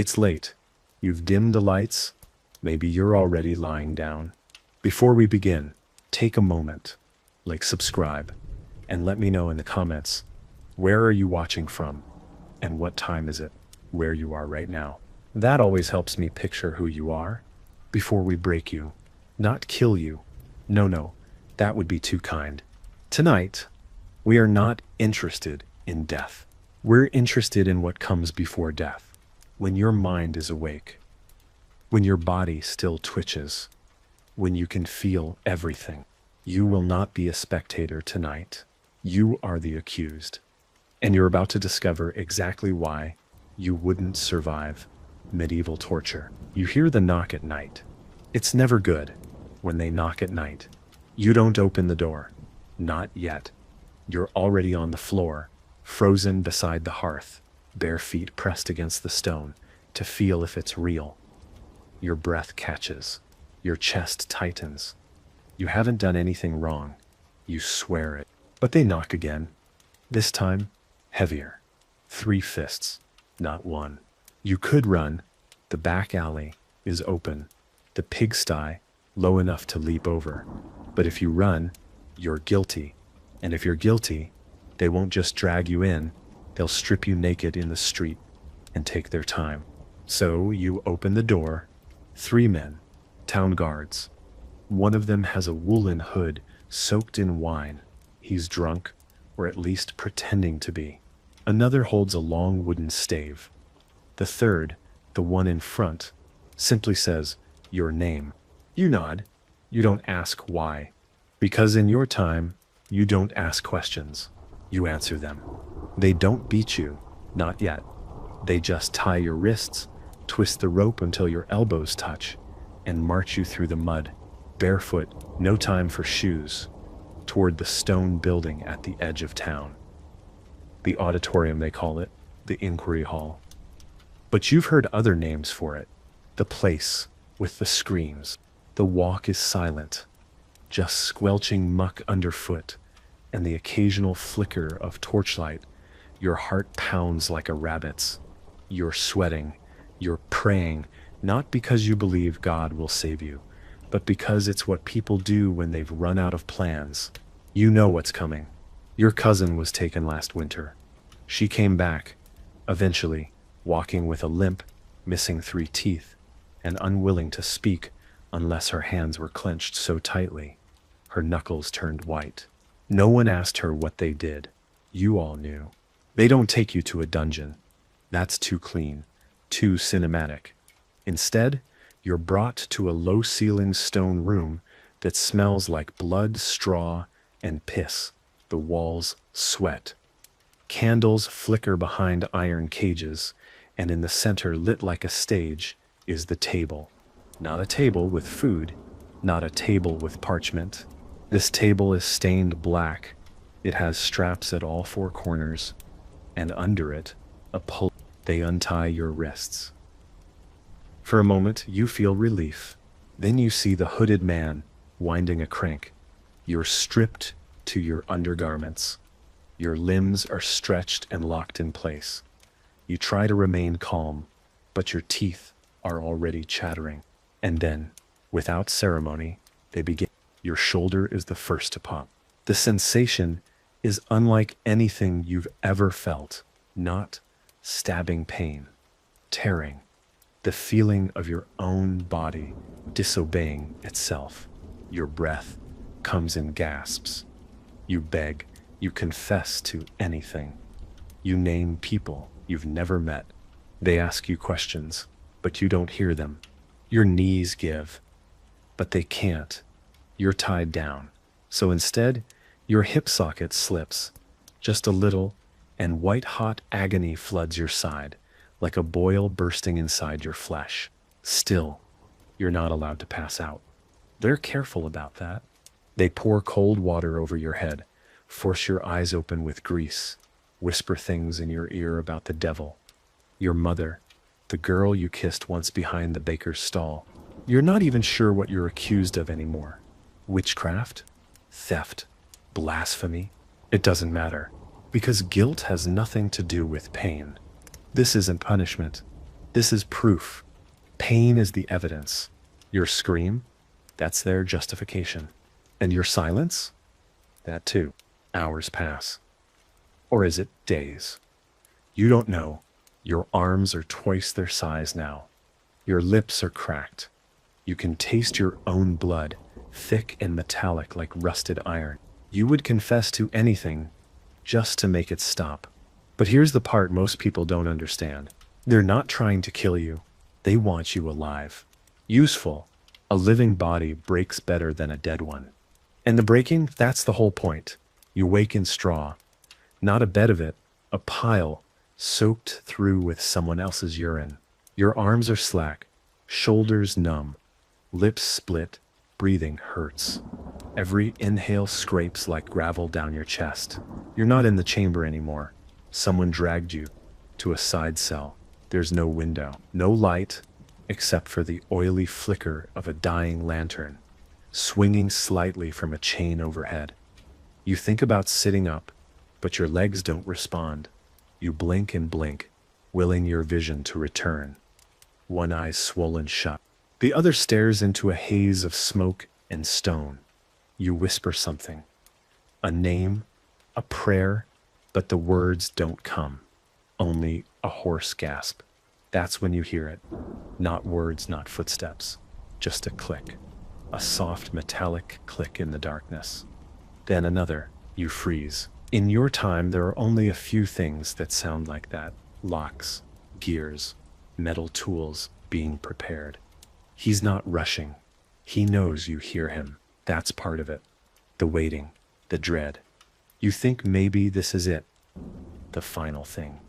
It's late. You've dimmed the lights. Maybe you're already lying down. Before we begin, take a moment, like subscribe, and let me know in the comments, where are you watching from? And what time is it where you are right now? That always helps me picture who you are before we break you, not kill you. No, that would be too kind. Tonight, we are not interested in death. We're interested in what comes before death. When your mind is awake, when your body still twitches, when you can feel everything. You will not be a spectator tonight. You are the accused. And you're about to discover exactly why you wouldn't survive medieval torture. You hear the knock at night. It's never good when they knock at night. You don't open the door. Not yet. You're already on the floor, frozen beside the hearth, bare feet pressed against the stone to feel if it's real. Your breath catches. Your chest tightens. You haven't done anything wrong. You swear it. But they knock again. This time, heavier. 3 fists, not 1. You could run. The back alley is open. The pigsty, low enough to leap over. But if you run, you're guilty. And if you're guilty, they won't just drag you in. They'll strip you naked in the street and take their time. So you open the door. 3 men, town guards. One of them has a woolen hood soaked in wine. He's drunk, or at least pretending to be. Another holds a long wooden stave. The third, the one in front, simply says, "Your name." You nod. You don't ask why. Because in your time, you don't ask questions. You answer them. They don't beat you, not yet. They just tie your wrists, twist the rope until your elbows touch, and march you through the mud, barefoot, no time for shoes, toward the stone building at the edge of town. The auditorium, they call it, the inquiry hall. But you've heard other names for it. The place with the screams. The walk is silent, just squelching muck underfoot, and the occasional flicker of torchlight. Your heart pounds like a rabbit's. You're sweating. You're praying, not because you believe God will save you, but because it's what people do when they've run out of plans. You know what's coming. Your cousin was taken last winter. She came back, eventually, walking with a limp, missing 3 teeth, and unwilling to speak unless her hands were clenched so tightly. Her knuckles turned white. No one asked her what they did. You all knew. They don't take you to a dungeon. That's too clean. Too cinematic. Instead, you're brought to a low-ceilinged stone room that smells like blood, straw, and piss. The walls sweat. Candles flicker behind iron cages, and in the center, lit like a stage, is the table. Not a table with food, not a table with parchment. This table is stained black. It has straps at all 4 corners, and under it, a pulley. They untie your wrists. For a moment, you feel relief. Then you see the hooded man winding a crank. You're stripped to your undergarments. Your limbs are stretched and locked in place. You try to remain calm, but your teeth are already chattering. And then, without ceremony, they begin. Your shoulder is the first to pop. The sensation is unlike anything you've ever felt. Not stabbing pain, tearing, the feeling of your own body disobeying itself. Your breath comes in gasps. You beg, you confess to anything. You name people you've never met. They ask you questions, but you don't hear them. Your knees give, but they can't. You're tied down. So instead, your hip socket slips, just a little, and white-hot agony floods your side, like a boil bursting inside your flesh. Still, you're not allowed to pass out. They're careful about that. They pour cold water over your head, force your eyes open with grease, whisper things in your ear about the devil, your mother, the girl you kissed once behind the baker's stall. You're not even sure what you're accused of anymore. Witchcraft? Theft? Blasphemy? It doesn't matter, because guilt has nothing to do with pain. This isn't punishment. This is proof. Pain is the evidence. Your scream, that's their justification. And your silence? That too. Hours pass. Or is it days? You don't know. Your arms are twice their size now. Your lips are cracked. You can taste your own blood, thick and metallic like rusted iron. You would confess to anything just to make it stop. But here's the part most people don't understand. They're not trying to kill you. They want you alive. Useful. A living body breaks better than a dead one. And the breaking, that's the whole point. You wake in straw. Not a bed of it, a pile, soaked through with someone else's urine. Your arms are slack, shoulders numb, lips split, breathing hurts. Every inhale scrapes like gravel down your chest. You're not in the chamber anymore. Someone dragged you to a side cell. There's no window, no light, except for the oily flicker of a dying lantern, swinging slightly from a chain overhead. You think about sitting up, but your legs don't respond. You blink and blink, willing your vision to return. One eye's swollen shut. The other stares into a haze of smoke and stone. You whisper something. A name, a prayer, but the words don't come. Only a hoarse gasp. That's when you hear it. Not words, not footsteps. Just a click. A soft metallic click in the darkness. Then another. You freeze. In your time, there are only a few things that sound like that. Locks, gears, metal tools being prepared. He's not rushing. He knows you hear him. That's part of it. The waiting, the dread. You think maybe this is it. The final thing.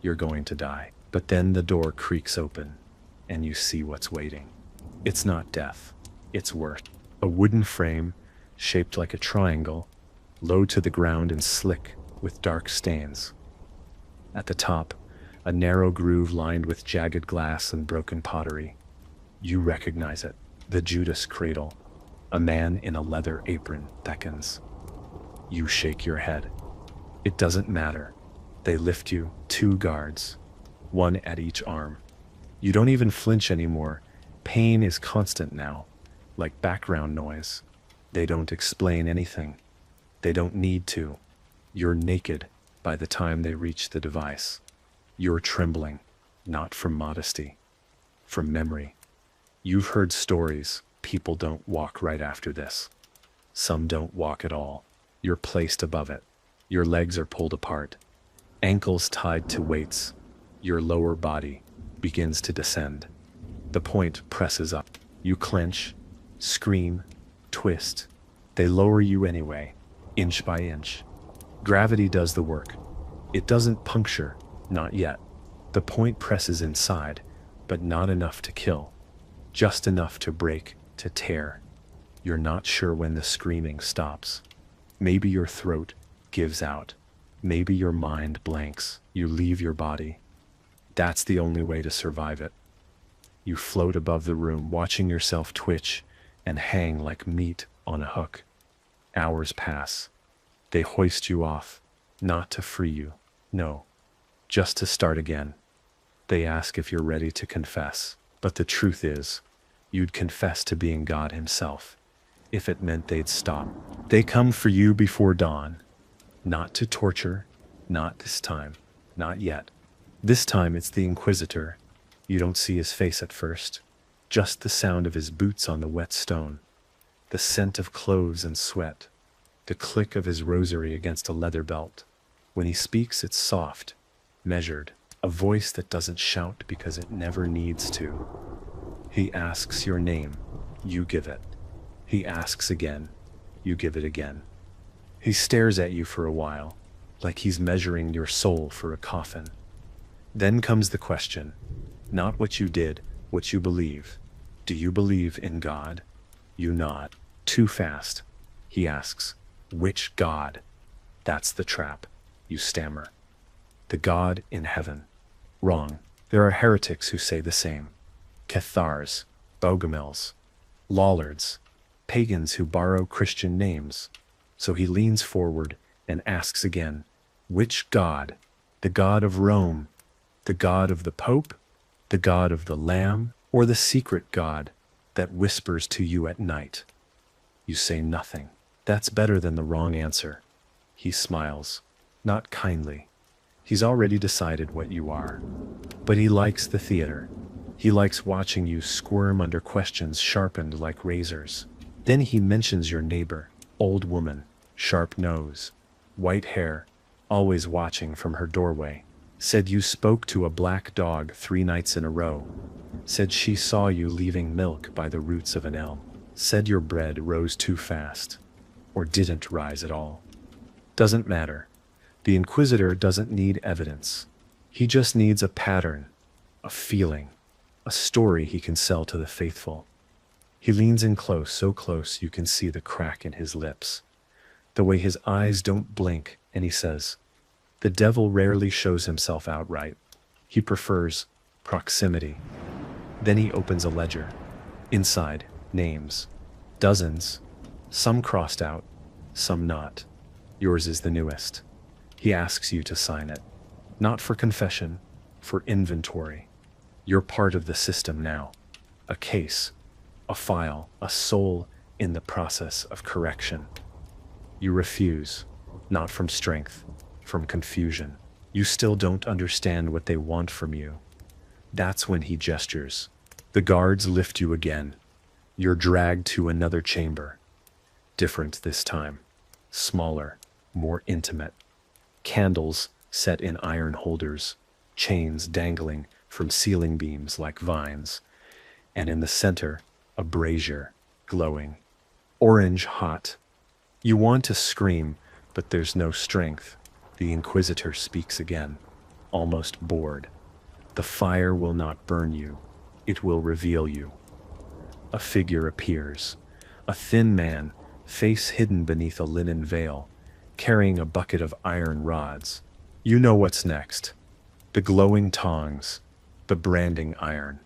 You're going to die. But then the door creaks open, and you see what's waiting. It's not death. It's worse. A wooden frame, shaped like a triangle, low to the ground and slick with dark stains. At the top, a narrow groove lined with jagged glass and broken pottery. You recognize it. The Judas cradle. A man in a leather apron beckons. You shake your head. It doesn't matter. They lift you, 2 guards, one at each arm. You don't even flinch anymore. Pain is constant now, like background noise. They don't explain anything. They don't need to. You're naked by the time they reach the device. You're trembling, not from modesty, from memory. You've heard stories. People don't walk right after this. Some don't walk at all. You're placed above it. Your legs are pulled apart. Ankles tied to weights. Your lower body begins to descend. The point presses up. You clench, scream, twist. They lower you anyway, inch by inch. Gravity does the work. It doesn't puncture, not yet. The point presses inside, but not enough to kill. Just enough to break, to tear. You're not sure when the screaming stops. Maybe your throat gives out. Maybe your mind blanks. You leave your body. That's the only way to survive it. You float above the room, watching yourself twitch and hang like meat on a hook. Hours pass. They hoist you off, not to free you, no, just to start again. They ask if you're ready to confess, but the truth is, you'd confess to being God himself, if it meant they'd stop. They come for you before dawn. Not to torture, not this time, not yet. This time it's the Inquisitor. You don't see his face at first, just the sound of his boots on the wet stone, the scent of cloves and sweat, the click of his rosary against a leather belt. When he speaks, it's soft, measured, a voice that doesn't shout because it never needs to. He asks your name, you give it. He asks again, you give it again. He stares at you for a while, like he's measuring your soul for a coffin. Then comes the question, not what you did, what you believe. Do you believe in God? You nod. Too fast. He asks, which God? That's the trap. You stammer. The God in heaven. Wrong. There are heretics who say the same. Cathars, Bogomils, Lollards, pagans who borrow Christian names. So he leans forward and asks again, which God? The God of Rome? The God of the Pope? The God of the Lamb, or the secret God that whispers to you at night? You say nothing. That's better than the wrong answer. He smiles, not kindly. He's already decided what you are. But he likes the theater. He likes watching you squirm under questions sharpened like razors. Then he mentions your neighbor, old woman, sharp nose, white hair, always watching from her doorway. Said you spoke to a black dog 3 nights in a row. Said she saw you leaving milk by the roots of an elm. Said your bread rose too fast, or didn't rise at all. Doesn't matter. The Inquisitor doesn't need evidence. He just needs a pattern, a feeling, a story he can sell to the faithful. He leans in close, so close you can see the crack in his lips, the way his eyes don't blink, and he says, "The devil rarely shows himself outright. He prefers proximity." Then he opens a ledger. Inside, names. Dozens. Some crossed out, some not. Yours is the newest. He asks you to sign it. Not for confession, for inventory. You're part of the system now. A case, a file, a soul in the process of correction. You refuse, not from strength, from confusion. You still don't understand what they want from you. That's when he gestures. The guards lift you again. You're dragged to another chamber. Different this time. Smaller, more intimate. Candles set in iron holders, chains dangling from ceiling beams like vines, and in the center, a brazier, glowing, orange hot. You want to scream, but there's no strength. The Inquisitor speaks again, almost bored. The fire will not burn you, it will reveal you. A figure appears, a thin man, face hidden beneath a linen veil, carrying a bucket of iron rods. You know what's next. The glowing tongs, the branding iron.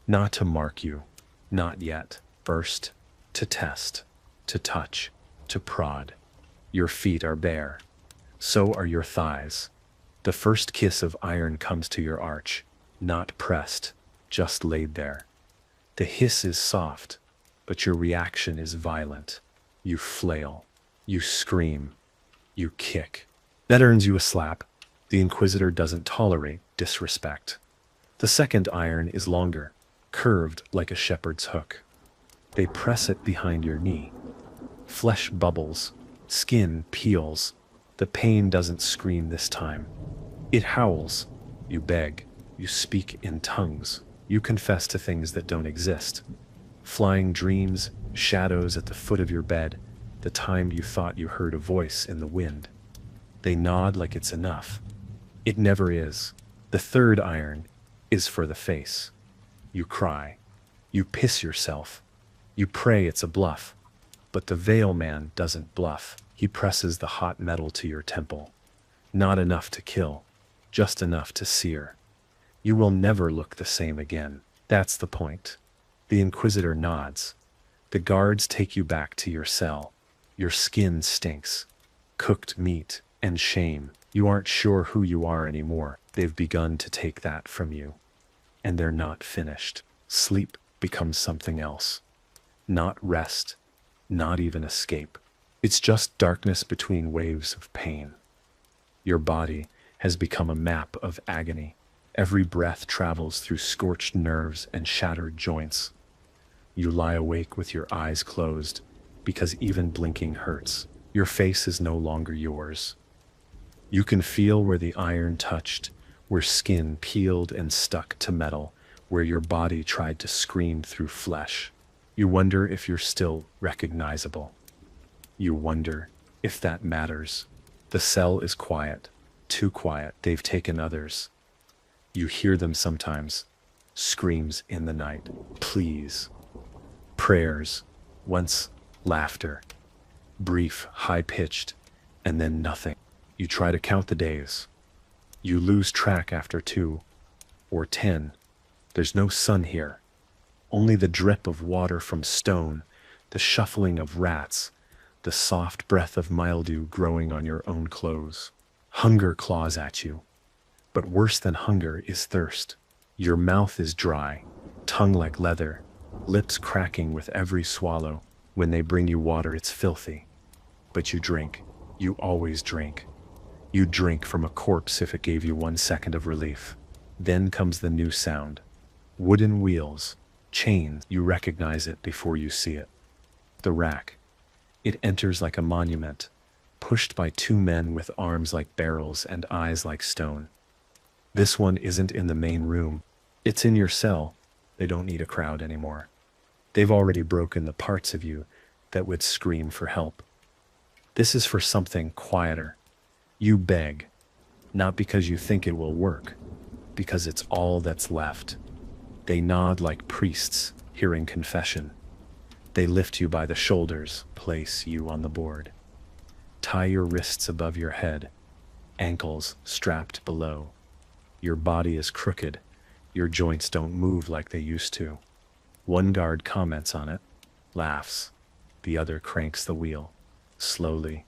Not to mark you, not yet. First, to test, to touch, to prod. Your feet are bare. So are your thighs. The first kiss of iron comes to your arch, not pressed, just laid there. The hiss is soft, but your reaction is violent. You flail, you scream, you kick. That earns you a slap. The Inquisitor doesn't tolerate disrespect. The second iron is longer, curved like a shepherd's hook. They press it behind your knee. Flesh bubbles, skin peels. The pain doesn't scream this time. It howls. You beg. You speak in tongues. You confess to things that don't exist. Flying dreams, shadows at the foot of your bed, the time you thought you heard a voice in the wind. They nod like it's enough. It never is. The third iron is for the face. You cry. You piss yourself. You pray it's a bluff. But the veil man doesn't bluff. He presses the hot metal to your temple. Not enough to kill, just enough to sear. You will never look the same again. That's the point. The Inquisitor nods. The guards take you back to your cell. Your skin stinks. Cooked meat and shame. You aren't sure who you are anymore. They've begun to take that from you. And they're not finished. Sleep becomes something else. Not rest, not even escape. It's just darkness between waves of pain. Your body has become a map of agony. Every breath travels through scorched nerves and shattered joints. You lie awake with your eyes closed, because even blinking hurts. Your face is no longer yours. You can feel where the iron touched, where skin peeled and stuck to metal, where your body tried to scream through flesh. You wonder if you're still recognizable. You wonder if that matters. The cell is quiet, too quiet. They've taken others. You hear them sometimes. Screams in the night. Please. Prayers. Once laughter. Brief, high-pitched, and then nothing. You try to count the days. You lose track after 2 or 10. There's no sun here. Only the drip of water from stone, the shuffling of rats, the soft breath of mildew growing on your own clothes. Hunger claws at you. But worse than hunger is thirst. Your mouth is dry, tongue like leather, lips cracking with every swallow. When they bring you water, it's filthy. But you drink. You always drink. You drink from a corpse if it gave you 1 second of relief. Then comes the new sound. Wooden wheels, chains. You recognize it before you see it. The rack. It enters like a monument, pushed by two men with arms like barrels and eyes like stone. This one isn't in the main room. It's in your cell. They don't need a crowd anymore. They've already broken the parts of you that would scream for help. This is for something quieter. You beg, not because you think it will work, because it's all that's left. They nod like priests hearing confession. They lift you by the shoulders, place you on the board. Tie your wrists above your head, ankles strapped below. Your body is crooked. Your joints don't move like they used to. One guard comments on it, laughs. The other cranks the wheel. Slowly,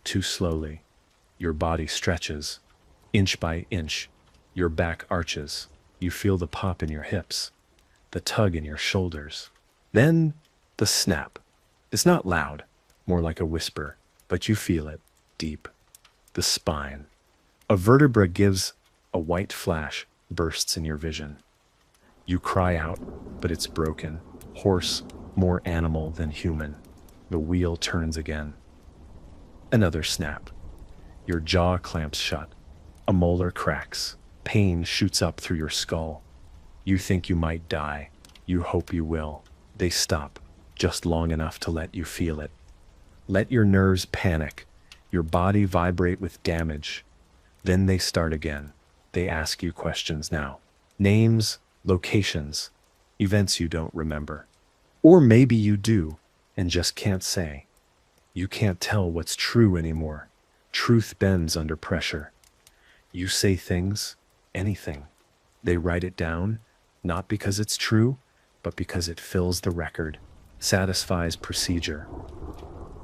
too slowly. Your body stretches, inch by inch. Your back arches. You feel the pop in your hips, the tug in your shoulders. Then the snap. It's not loud, more like a whisper, but you feel it, deep. The spine. A vertebra gives a white flash, bursts in your vision. You cry out, but it's broken, hoarse, more animal than human. The wheel turns again. Another snap. Your jaw clamps shut. A molar cracks. Pain shoots up through your skull. You think you might die. You hope you will. They stop, just long enough to let you feel it. Let your nerves panic, your body vibrate with damage. Then they start again. They ask you questions now. Names, locations, events you don't remember. Or maybe you do, and just can't say. You can't tell what's true anymore. Truth bends under pressure. You say things, anything. They write it down, not because it's true, but because it fills the record, satisfies procedure.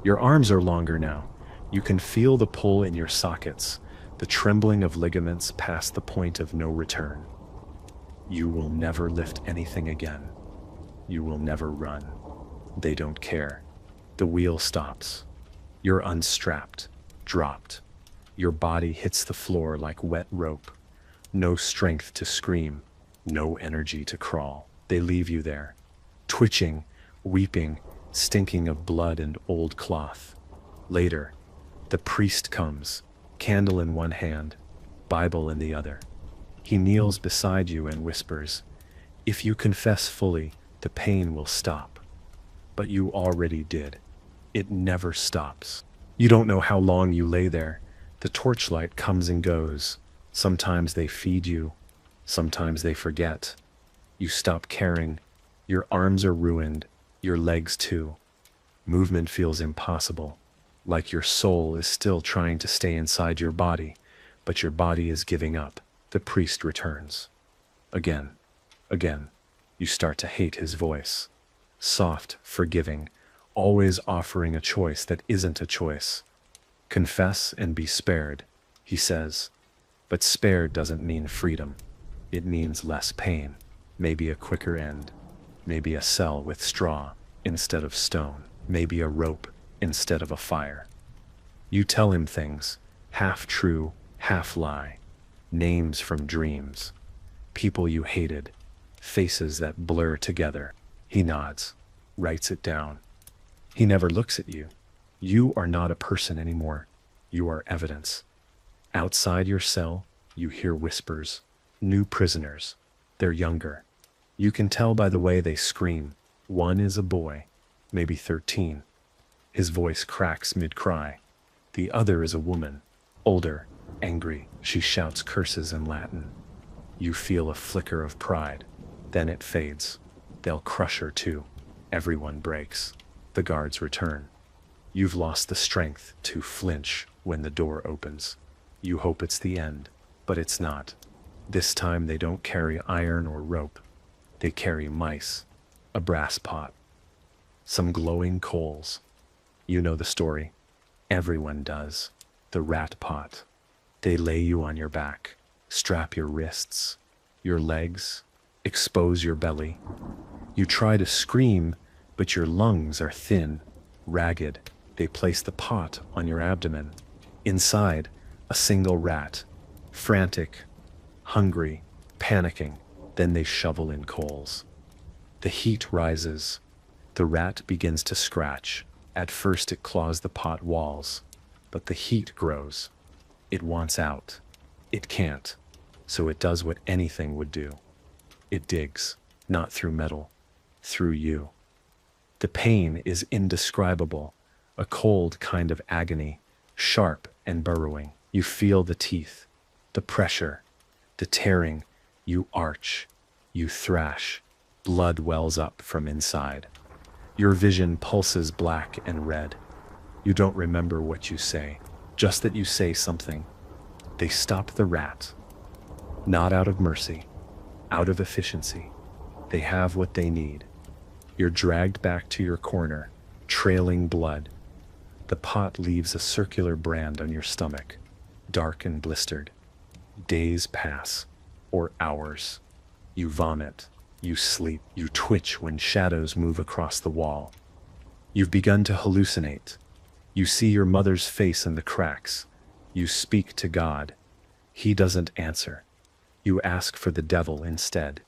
Your arms are longer now. You can feel the pull in your sockets, the trembling of ligaments past the point of no return. You will never lift anything again. You will never run. They don't care. The wheel stops. You're unstrapped, dropped. Your body hits the floor like wet rope. No strength to scream, no energy to crawl. They leave you there, twitching, weeping, stinking of blood and old cloth. Later, the priest comes, candle in one hand, Bible in the other. He kneels beside you and whispers, "If you confess fully, the pain will stop." But you already did. It never stops. You don't know how long you lay there. The torchlight comes and goes. Sometimes they feed you. Sometimes they forget. You stop caring. Your arms are ruined. Your legs too. Movement feels impossible. Like your soul is still trying to stay inside your body, but your body is giving up. The priest returns. Again. Again. You start to hate his voice. Soft, forgiving, always offering a choice that isn't a choice. Confess and be spared, he says. But spared doesn't mean freedom. It means less pain, maybe a quicker end, maybe a cell with straw instead of stone, maybe a rope instead of a fire. You tell him things, half true, half lie, names from dreams, people you hated, faces that blur together. He nods, writes it down. He never looks at you. You are not a person anymore. You are evidence. Outside your cell, you hear whispers. New prisoners. They're younger. You can tell by the way they scream. One is a boy, maybe 13. His voice cracks mid-cry. The other is a woman, older, angry. She shouts curses in Latin. You feel a flicker of pride. Then it fades. They'll crush her too. Everyone breaks. The guards return. You've lost the strength to flinch when the door opens. You hope it's the end, but it's not. This time they don't carry iron or rope. They carry mice, a brass pot, some glowing coals. You know the story. Everyone does. The rat pot. They lay you on your back, strap your wrists. your legs, expose your belly. You try to scream, but your lungs are thin, ragged. They place the pot on your abdomen. Inside, a single rat, frantic, hungry, panicking. Then they shovel in coals. The heat rises. The rat begins to scratch. At first it claws the pot walls, but the heat grows. It wants out. It can't, so it does what anything would do. It digs, not through metal, through you. The pain is indescribable, a cold kind of agony, sharp and burrowing. You feel the teeth, the pressure, the tearing. You arch, you thrash, blood wells up from inside. Your vision pulses black and red. You don't remember what you say, just that you say something. They stop the rat, not out of mercy, out of efficiency. They have what they need. You're dragged back to your corner, trailing blood. The pot leaves a circular brand on your stomach, dark and blistered. Days pass, or hours. You vomit, you sleep, you twitch when shadows move across the wall. You've begun to hallucinate. You see your mother's face in the cracks. You speak to God. He doesn't answer. You ask for the devil instead.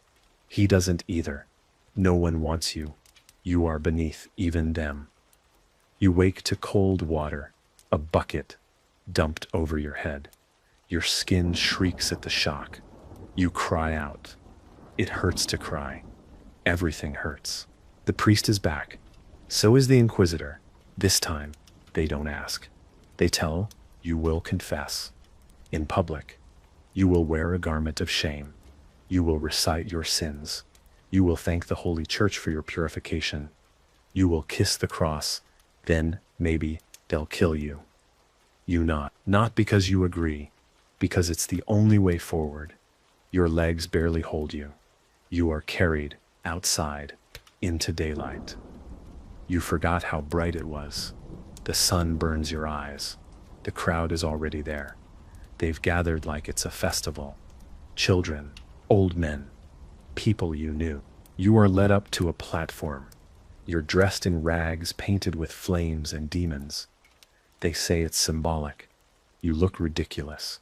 He doesn't either. No one wants you. You are beneath even them. You wake to cold water, a bucket dumped over your head. Your skin shrieks at the shock. You cry out. It hurts to cry. Everything hurts. The priest is back. So is the inquisitor. This time, they don't ask. They tell, you will confess. In public, you will wear a garment of shame. You will recite your sins. You will thank the Holy Church for your purification. You will kiss the cross. Then, maybe, they'll kill you. You not because you agree, because it's the only way forward. Your legs barely hold you. You are carried outside into daylight. You forgot how bright it was. The sun burns your eyes. The crowd is already there. They've gathered like it's a festival. Children, old men, people you knew. You are led up to a platform. You're dressed in rags painted with flames and demons. They say it's symbolic. You look ridiculous.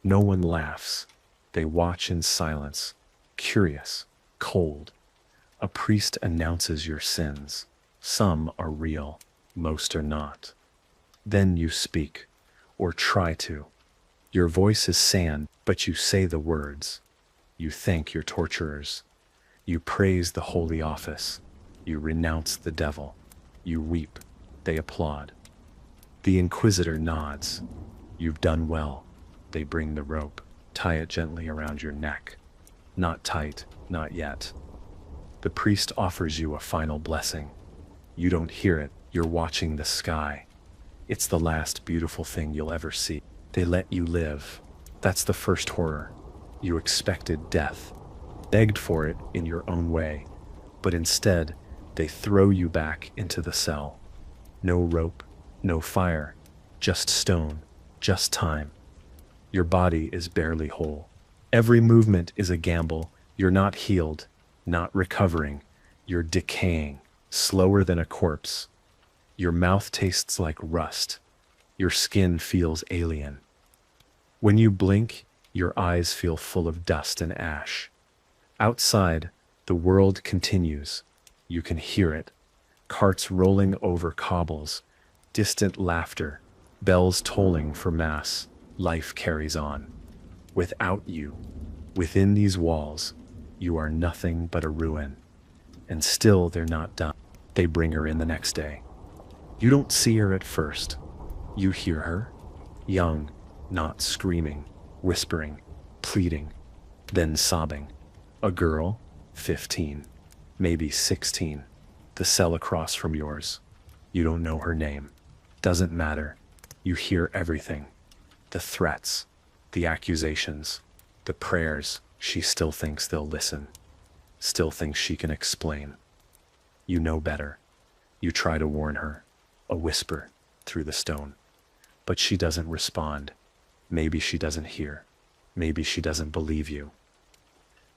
No one laughs. They watch in silence, curious, cold. A priest announces your sins. Some are real, most are not. Then you speak, or try to. Your voice is sand, but you say the words. You thank your torturers. You praise the holy office. You renounce the devil. You weep. They applaud. The inquisitor nods. You've done well. They bring the rope. Tie it gently around your neck. Not tight, not yet. The priest offers you a final blessing. You don't hear it. You're watching the sky. It's the last beautiful thing you'll ever see. They let you live. That's the first horror. You expected death, begged for it in your own way, but instead, they throw you back into the cell. No rope, no fire, just stone, just time. Your body is barely whole. Every movement is a gamble. You're not healed, not recovering. You're decaying, slower than a corpse. Your mouth tastes like rust. Your skin feels alien. When you blink, your eyes feel full of dust and ash. Outside, the world continues. You can hear it. Carts rolling over cobbles, distant laughter, bells tolling for mass. Life carries on. Without you, within these walls, you are nothing but a ruin. And still they're not done. They bring her in the next day. You don't see her at first. You hear her, young, not screaming, whispering, pleading, then sobbing. A girl, 15, maybe 16, the cell across from yours. You don't know her name. Doesn't matter. You hear everything. The threats, the accusations, the prayers. She still thinks they'll listen. Still thinks she can explain. You know better. You try to warn her, a whisper through the stone. But she doesn't respond. Maybe she doesn't hear. Maybe she doesn't believe you.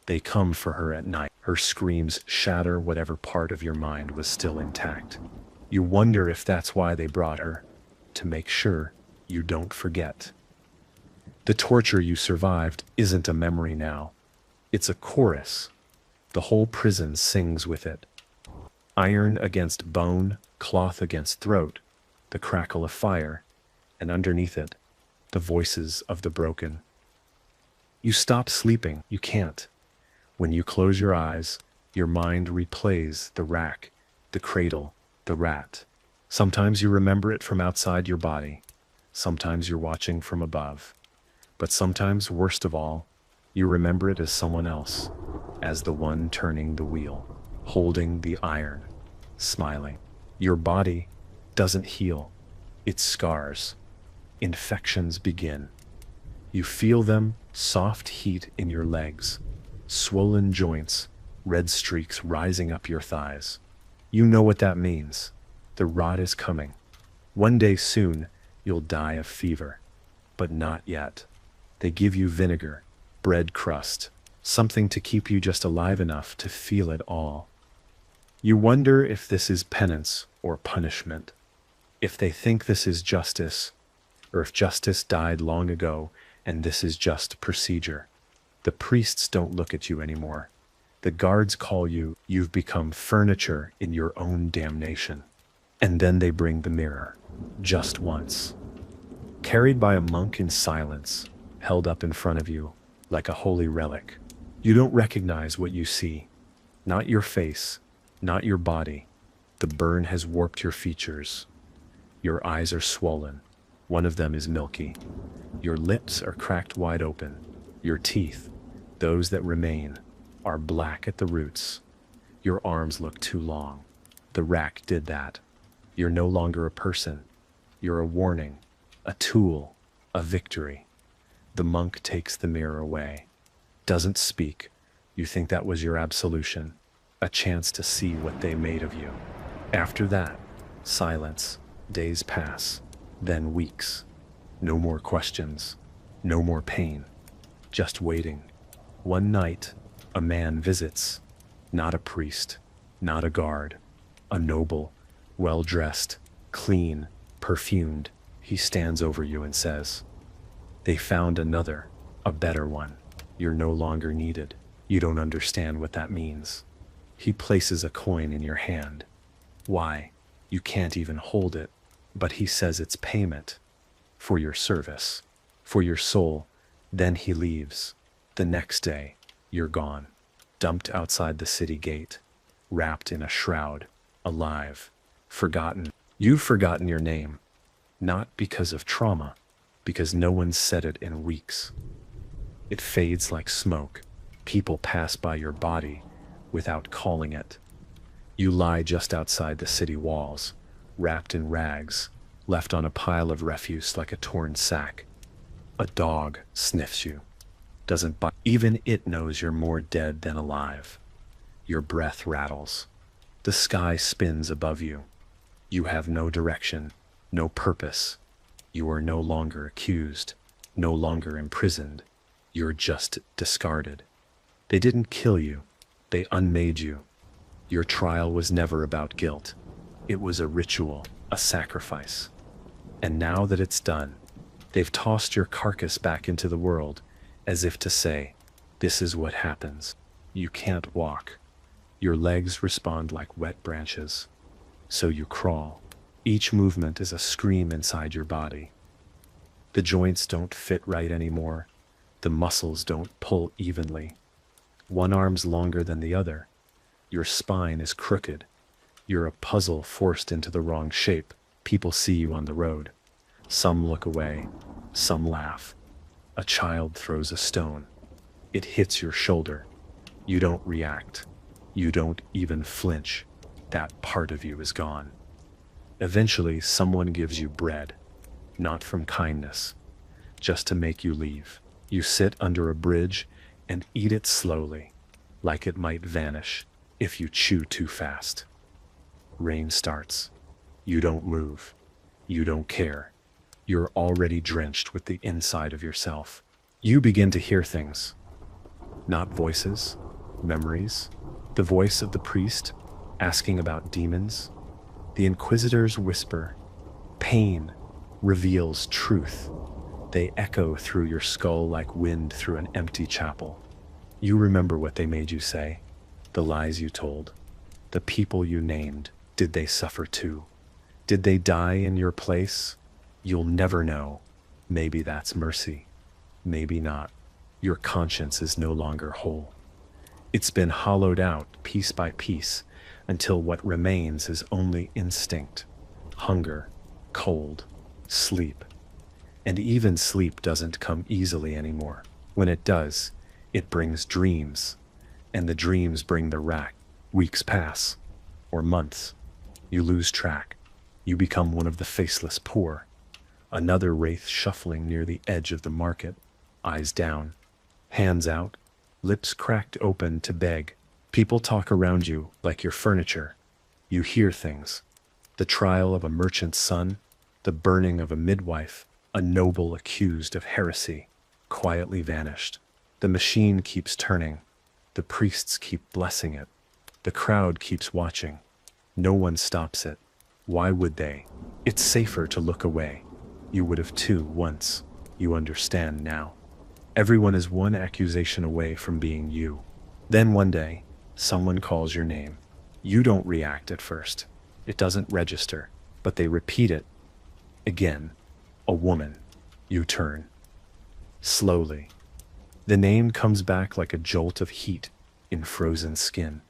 They come for her at night. Her screams shatter whatever part of your mind was still intact. You wonder if that's why they brought her, to make sure you don't forget. The torture you survived isn't a memory now. It's a chorus. The whole prison sings with it. Iron against bone, cloth against throat, the crackle of fire, and underneath it, the voices of the broken. You stop sleeping, you can't. When you close your eyes, your mind replays the rack, the cradle, the rat. Sometimes you remember it from outside your body. Sometimes you're watching from above. But sometimes, worst of all, you remember it as someone else, as the one turning the wheel, holding the iron, smiling. Your body doesn't heal. It scars. Infections begin. You feel them, soft heat in your legs, swollen joints, red streaks rising up your thighs. You know what that means. The rot is coming. One day soon, you'll die of fever. But not yet. They give you vinegar, bread crust, something to keep you just alive enough to feel it all. You wonder if this is penance or punishment, if they think this is justice, or if justice died long ago and this is just procedure. The priests don't look at you anymore. The guards call you, you've become furniture in your own damnation. And then they bring the mirror, just once. Carried by a monk in silence, held up in front of you like a holy relic. You don't recognize what you see. Not your face, not your body. The burn has warped your features. Your eyes are swollen. One of them is milky. Your lips are cracked wide open. Your teeth, those that remain, are black at the roots. Your arms look too long. The rack did that. You're no longer a person. You're a warning, a tool, a victory. The monk takes the mirror away. Doesn't speak. You think that was your absolution, a chance to see what they made of you. After that, silence. Days pass, then weeks. No more questions, no more pain, just waiting. One night, a man visits, not a priest, not a guard, a noble, well-dressed, clean, perfumed. He stands over you and says, "They found another, a better one. You're no longer needed. You don't understand what that means." He places a coin in your hand. Why? You can't even hold it, but he says it's payment for your service, for your soul. Then he leaves. The next day, you're gone, dumped outside the city gate, wrapped in a shroud, alive, forgotten. You've forgotten your name, not because of trauma, because no one said it in weeks. It fades like smoke. People pass by your body without calling it. You lie just outside the city walls, wrapped in rags, left on a pile of refuse like a torn sack. A dog sniffs you, doesn't bite. Even it knows you're more dead than alive. Your breath rattles. The sky spins above you. You have no direction, no purpose. You are no longer accused, no longer imprisoned. You're just discarded. They didn't kill you. They unmade you. Your trial was never about guilt. It was a ritual, a sacrifice. And now that it's done, they've tossed your carcass back into the world, as if to say, this is what happens. You can't walk. Your legs respond like wet branches. So you crawl. Each movement is a scream inside your body. The joints don't fit right anymore. The muscles don't pull evenly. One arm's longer than the other. Your spine is crooked. You're a puzzle forced into the wrong shape. People see you on the road. Some look away. Some laugh. A child throws a stone. It hits your shoulder. You don't react. You don't even flinch. That part of you is gone. Eventually, someone gives you bread, not from kindness, just to make you leave. You sit under a bridge and eat it slowly, like it might vanish if you chew too fast. Rain starts. You don't move. You don't care. You're already drenched with the inside of yourself. You begin to hear things. Not voices, memories, the voice of the priest asking about demons, the inquisitor's whisper. Pain reveals truth. They echo through your skull like wind through an empty chapel. You remember what they made you say, the lies you told, the people you named. Did they suffer too? Did they die in your place? You'll never know. Maybe that's mercy. Maybe not. Your conscience is no longer whole. It's been hollowed out piece by piece until what remains is only instinct, hunger, cold, sleep. And even sleep doesn't come easily anymore. When it does, it brings dreams, and the dreams bring the rack. Weeks pass, or months. You lose track. You become one of the faceless poor. Another wraith shuffling near the edge of the market, eyes down, hands out, lips cracked open to beg. People talk around you like you're furniture. You hear things. The trial of a merchant's son, the burning of a midwife, a noble accused of heresy, quietly vanished. The machine keeps turning. The priests keep blessing it. The crowd keeps watching. No one stops it. Why would they? It's safer to look away. You would have too once. You understand now. Everyone is one accusation away from being you. Then one day, someone calls your name. You don't react at first. It doesn't register, but they repeat it. Again, a woman. You turn. Slowly. The name comes back like a jolt of heat in frozen skin.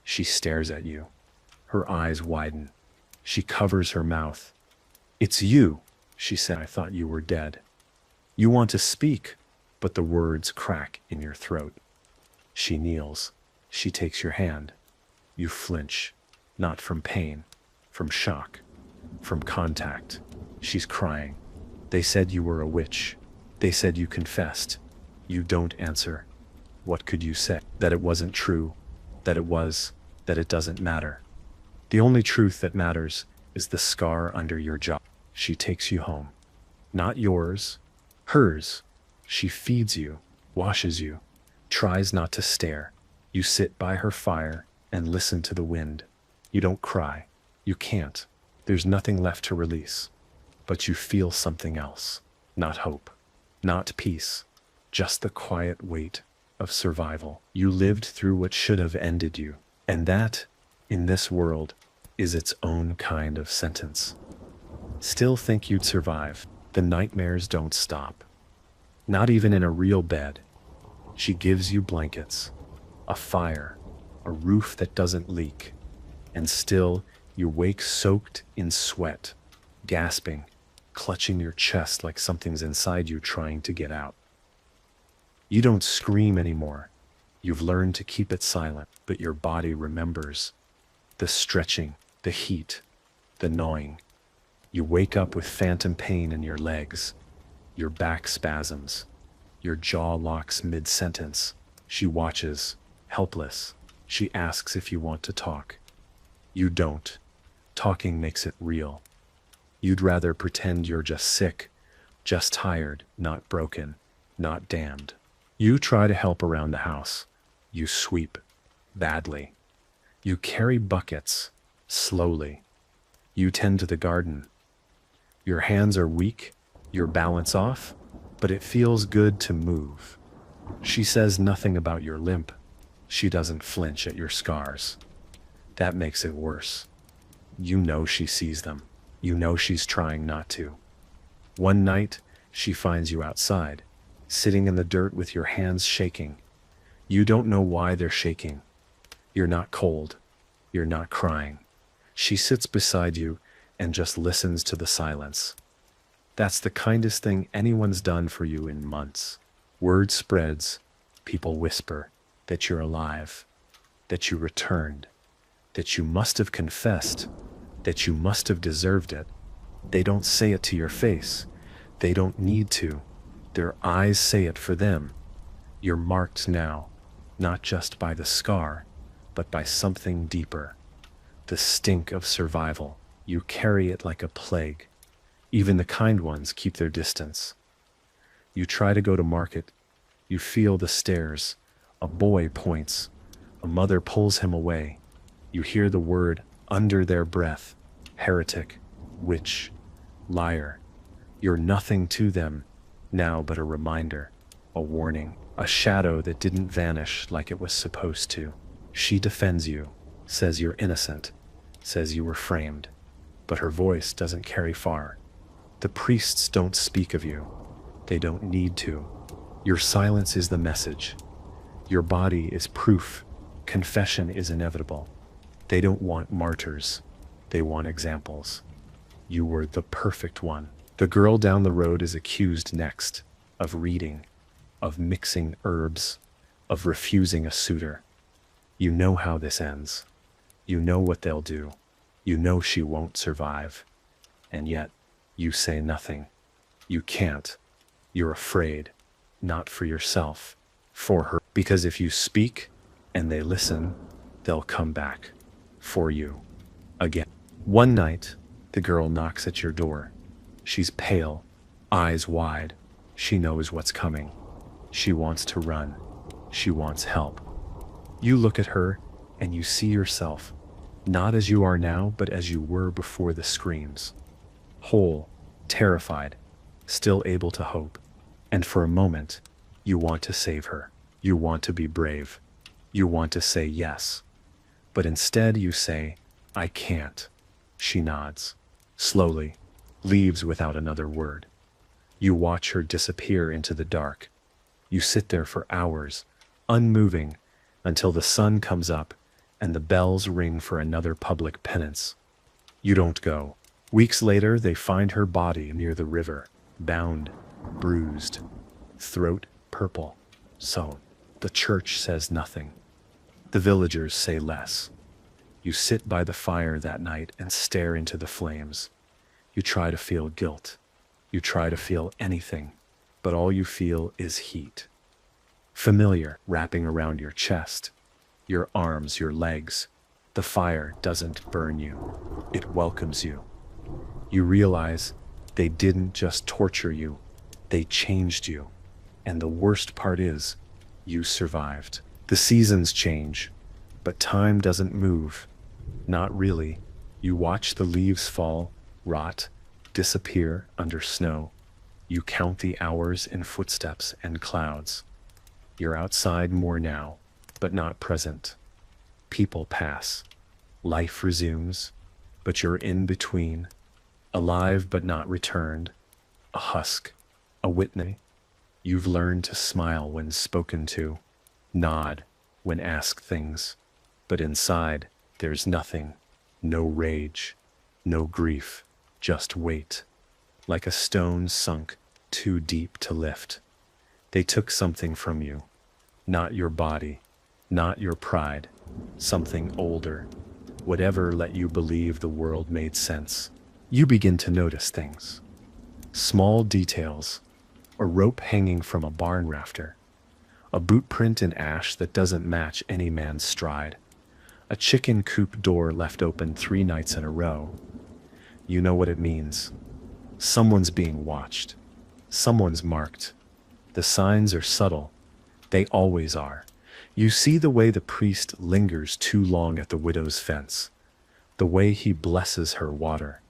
She stares at you. Her eyes widen. She covers her mouth. It's you, she said. I thought you were dead. You want to speak, but the words crack in your throat. She kneels. She takes your hand. You flinch, not from pain, from shock, from contact. She's crying. They said you were a witch. They said you confessed. You don't answer. What could you say? That it wasn't true, that it was, that it doesn't matter. The only truth that matters is the scar under your jaw. She takes you home. Not yours, hers. She feeds you, washes you, tries not to stare. You sit by her fire and listen to the wind. You don't cry. You can't. There's nothing left to release. But you feel something else. Not hope. Not peace. Just the quiet weight of survival. You lived through what should have ended you. And that, in this world, is its own kind of sentence. Still think you'd survive. The nightmares don't stop. Not even in a real bed. She gives you blankets, a fire, a roof that doesn't leak. And still, you wake soaked in sweat, gasping, clutching your chest like something's inside you trying to get out. You don't scream anymore. You've learned to keep it silent, but your body remembers. The stretching, the heat, the gnawing. You wake up with phantom pain in your legs. Your back spasms. Your jaw locks mid-sentence. She watches, helpless. She asks if you want to talk. You don't. Talking makes it real. You'd rather pretend you're just sick, just tired, not broken, not damned. You try to help around the house. You sweep, badly. You carry buckets, slowly. You tend to the garden. Your hands are weak, your balance off, but it feels good to move. She says nothing about your limp. She doesn't flinch at your scars. That makes it worse. You know she sees them. You know she's trying not to. One night, she finds you outside, sitting in the dirt with your hands shaking. You don't know why they're shaking. You're not cold. You're not crying. She sits beside you and just listens to the silence. That's the kindest thing anyone's done for you in months. Word spreads. People whisper that you're alive, that you returned, that you must have confessed, that you must have deserved it. They don't say it to your face. They don't need to. Their eyes say it for them. You're marked now, not just by the scar, but by something deeper. The stink of survival. You carry it like a plague. Even the kind ones keep their distance. You try to go to market. You feel the stares, A boy points. A mother pulls him away. You hear the word under their breath: heretic, witch, liar. You're nothing to them now but a reminder, a warning, a shadow that didn't vanish like it was supposed to. She defends you, says you're innocent, says you were framed, but her voice doesn't carry far. The priests don't speak of you. They don't need to. Your silence is the message. Your body is proof. Confession is inevitable. They don't want martyrs. They want examples. You were the perfect one. The girl down the road is accused next of reading, of mixing herbs, of refusing a suitor. You know how this ends. You know what they'll do. You know she won't survive. And yet, you say nothing. You can't. You're afraid. Not for yourself, for her. Because if you speak and they listen, they'll come back for you again. One night, the girl knocks at your door. She's pale, eyes wide. She knows what's coming. She wants to run. She wants help. You look at her and you see yourself, not as you are now, but as you were before the screams. Whole, terrified, still able to hope. And for a moment, you want to save her. You want to be brave. You want to say yes. But instead you say, I can't. She nods, slowly, leaves without another word. You watch her disappear into the dark. You sit there for hours, unmoving, until the sun comes up and the bells ring for another public penance. You don't go. Weeks later, they find her body near the river, bound, bruised, throat purple. So, the church says nothing. The villagers say less. You sit by the fire that night and stare into the flames. You try to feel guilt. You try to feel anything, but all you feel is heat. Familiar wrapping around your chest, your arms, your legs. The fire doesn't burn you. It welcomes you. You realize they didn't just torture you, they changed you. And the worst part is, you survived. The seasons change, but time doesn't move. Not really. You watch the leaves fall, rot, disappear under snow. You count the hours in footsteps and clouds. You're outside more now, but not present. People pass. Life resumes, but you're in between. Alive but not returned. A husk. A Whitney. You've learned to smile when spoken to, nod when asked things, but inside there's nothing, no rage, no grief, just weight, like a stone sunk too deep to lift. They took something from you, not your body, not your pride, something older, whatever let you believe the world made sense. You begin to notice things, small details. A rope hanging from a barn rafter, a boot print in ash that doesn't match any man's stride, a chicken coop door left open 3 nights in a row. You know what it means. Someone's being watched. Someone's marked. The signs are subtle. They always are. You see the way the priest lingers too long at the widow's fence, the way he blesses her water,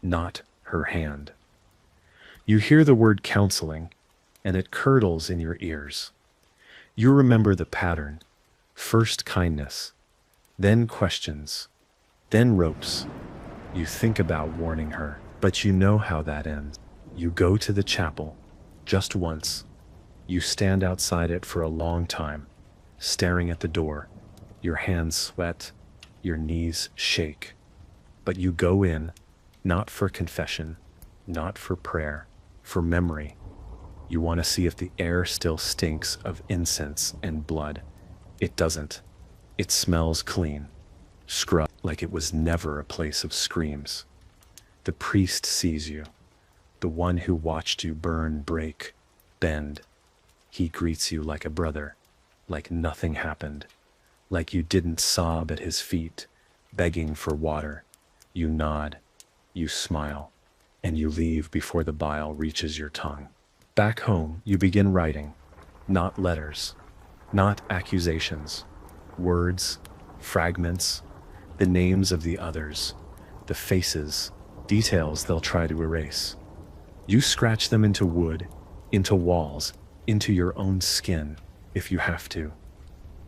not her hand. You hear the word counseling, and it curdles in your ears. You remember the pattern. First kindness, then questions, then ropes. You think about warning her, but you know how that ends. You go to the chapel, just once. You stand outside it for a long time, staring at the door. Your hands sweat, your knees shake. But you go in, not for confession, not for prayer, for memory. You want to see if the air still stinks of incense and blood. It doesn't. It smells clean, scrubbed like it was never a place of screams. The priest sees you, the one who watched you burn, break, bend. He greets you like a brother, like nothing happened, like you didn't sob at his feet, begging for water. You nod, you smile, and you leave before the bile reaches your tongue. Back home, you begin writing, not letters, Not accusations, words, fragments, the names of the others, the faces, details they'll try to erase. You scratch them into wood, into walls, into your own skin, if you have to.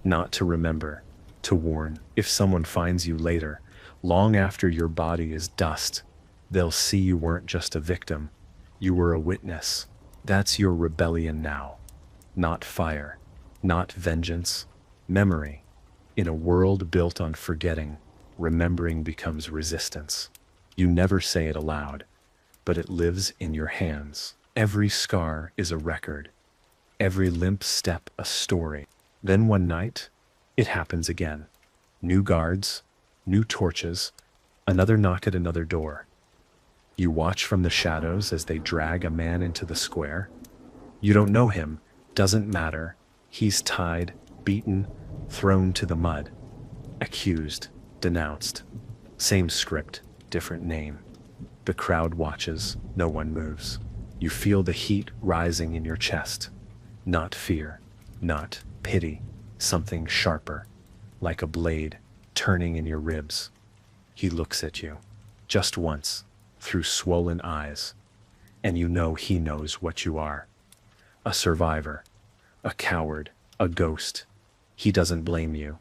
Not to remember, to warn. If someone finds you later, long after your body is dust, they'll see you weren't just a victim, you were a witness. That's your rebellion now. Not fire, not vengeance, memory. In a world built on forgetting, remembering becomes resistance. You never say it aloud, but it lives in your hands. Every scar is a record, every limp step a story. Then one night, it happens again. New guards, new torches, another knock at another door. You watch from the shadows as they drag a man into the square. You don't know him, doesn't matter. He's tied, beaten, thrown to the mud. Accused, denounced. Same script, different name. The crowd watches, no one moves. You feel the heat rising in your chest. Not fear, not pity, something sharper, like a blade turning in your ribs. He looks at you, just once, through swollen eyes, and you know he knows what you are. A survivor, a coward, a ghost. He doesn't blame you.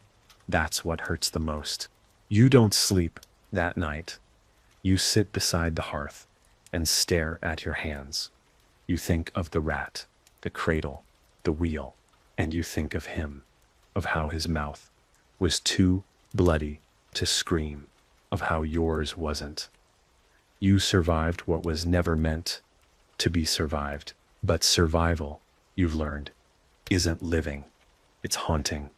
That's what hurts the most. You don't sleep that night. You sit beside the hearth and stare at your hands. You think of the rat, the cradle, the wheel, and you think of him, of how his mouth was too bloody to scream, of how yours wasn't. You survived what was never meant to be survived, but survival, you've learned, isn't living, it's haunting.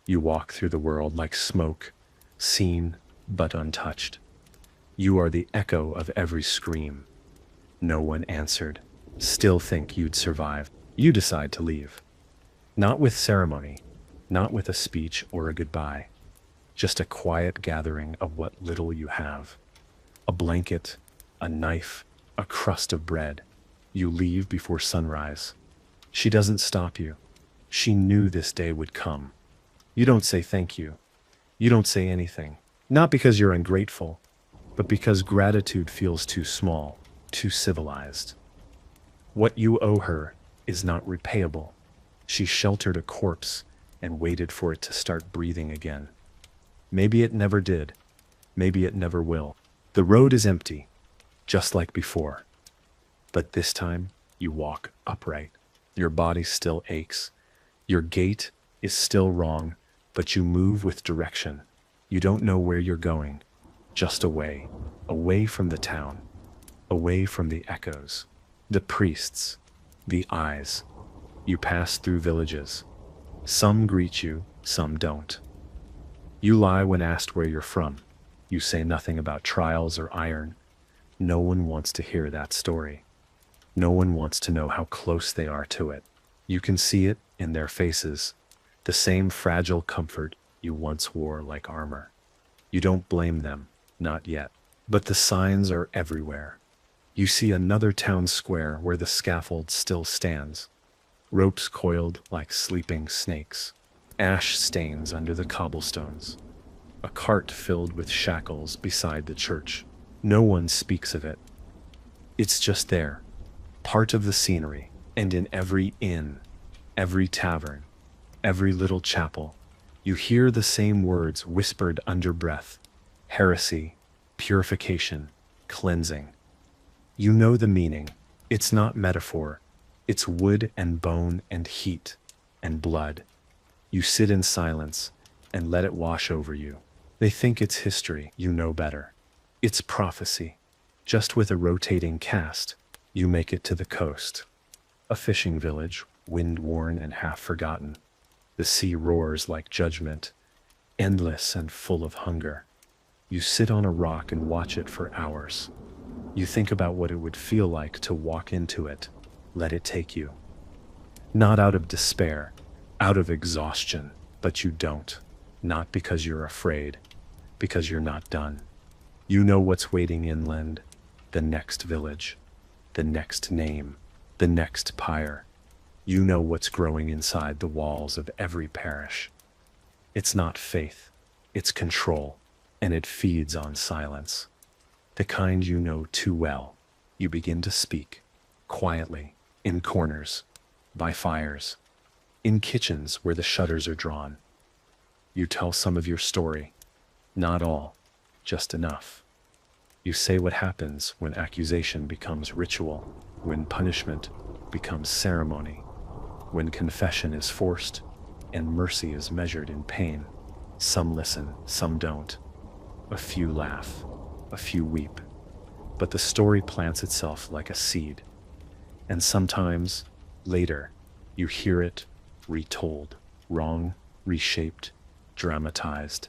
You walk through the world like smoke, seen but untouched. You are the echo of every scream. No one answered. Still think you'd survive. You decide to leave. Not with ceremony, not with a speech or a goodbye. Just a quiet gathering of what little you have. A blanket, a knife, a crust of bread. You leave before sunrise. She doesn't stop you. She knew this day would come. You don't say thank you. You don't say anything. Not because you're ungrateful, but because gratitude feels too small, too civilized. What you owe her is not repayable. She sheltered a corpse and waited for it to start breathing again. Maybe it never did. Maybe it never will. The road is empty, just like before. But this time, you walk upright. Your body still aches. Your gait is still wrong, but you move with direction. You don't know where you're going, just away, away from the town, away from the echoes, the priests, the eyes. You pass through villages. Some greet you, some don't. You lie when asked where you're from. You say nothing about trials or iron. No one wants to hear that story. No one wants to know how close they are to it. You can see it in their faces, the same fragile comfort you once wore like armor. You don't blame them, not yet. But the signs are everywhere. You see another town square where the scaffold still stands. Ropes coiled like sleeping snakes. Ash stains under the cobblestones. A cart filled with shackles beside the church. No one speaks of it. It's just there, part of the scenery, and in every inn, every tavern, every little chapel, you hear the same words whispered under breath: heresy, purification, cleansing. You know the meaning. It's not metaphor. It's wood and bone and heat and blood. You sit in silence and let it wash over you. They think it's history. You know better. It's prophecy. Just with a rotating cast, you make it to the coast. A fishing village, wind-worn and half-forgotten. The sea roars like judgment, endless and full of hunger. You sit on a rock and watch it for hours. You think about what it would feel like to walk into it, let it take you. Not out of despair, out of exhaustion, but you don't. Not because you're afraid, because you're not done. You know what's waiting inland, the next village, the next name, the next pyre. You know what's growing inside the walls of every parish. It's not faith, it's control, and it feeds on silence. The kind you know too well. You begin to speak, quietly, in corners, by fires, in kitchens where the shutters are drawn. You tell some of your story, not all, just enough. You say what happens when accusation becomes ritual, when punishment becomes ceremony, when confession is forced and mercy is measured in pain. Some listen, some don't. A few laugh, a few weep. But the story plants itself like a seed. And sometimes, later, you hear it retold, wrong, reshaped, dramatized,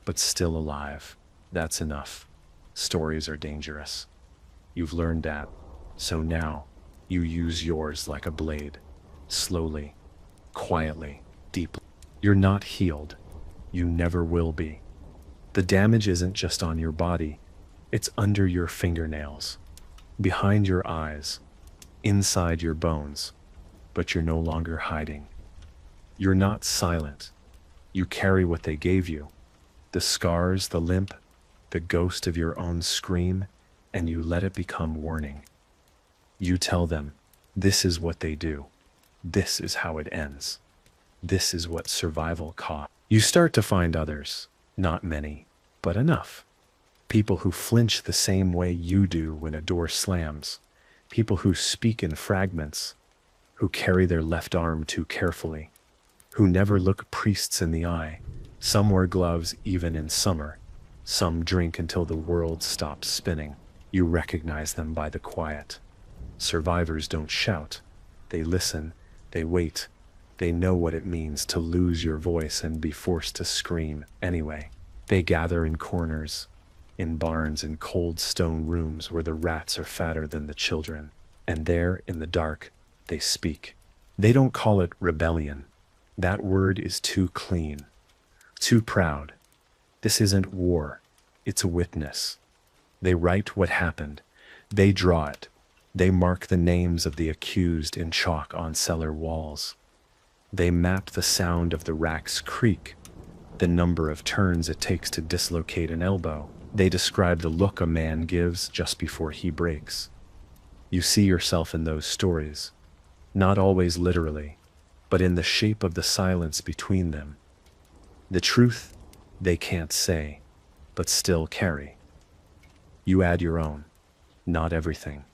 but still alive. That's enough. Stories are dangerous. You've learned that. So now, you use yours like a blade. Slowly, quietly, deeply. You're not healed. You never will be. The damage isn't just on your body. It's under your fingernails, behind your eyes, inside your bones. But you're no longer hiding. You're not silent. You carry what they gave you. The scars, the limp, the ghost of your own scream, and you let it become warning. You tell them, this is what they do. This is how it ends. This is what survival costs. You start to find others, not many, but enough. People who flinch the same way you do when a door slams. People who speak in fragments, who carry their left arm too carefully, who never look priests in the eye. Some wear gloves even in summer. Some drink until the world stops spinning. You recognize them by the quiet. Survivors don't shout. They listen. They wait. They know what it means to lose your voice and be forced to scream anyway. They gather in corners, in barns and cold stone rooms where the rats are fatter than the children. And there, in the dark, they speak. They don't call it rebellion. That word is too clean, too proud. This isn't war. It's a witness. They write what happened. They draw it. They mark the names of the accused in chalk on cellar walls. They map the sound of the rack's creak, the number of turns it takes to dislocate an elbow. They describe the look a man gives just before he breaks. You see yourself in those stories, not always literally, but in the shape of the silence between them. The truth they can't say, but still carry. You add your own, not everything,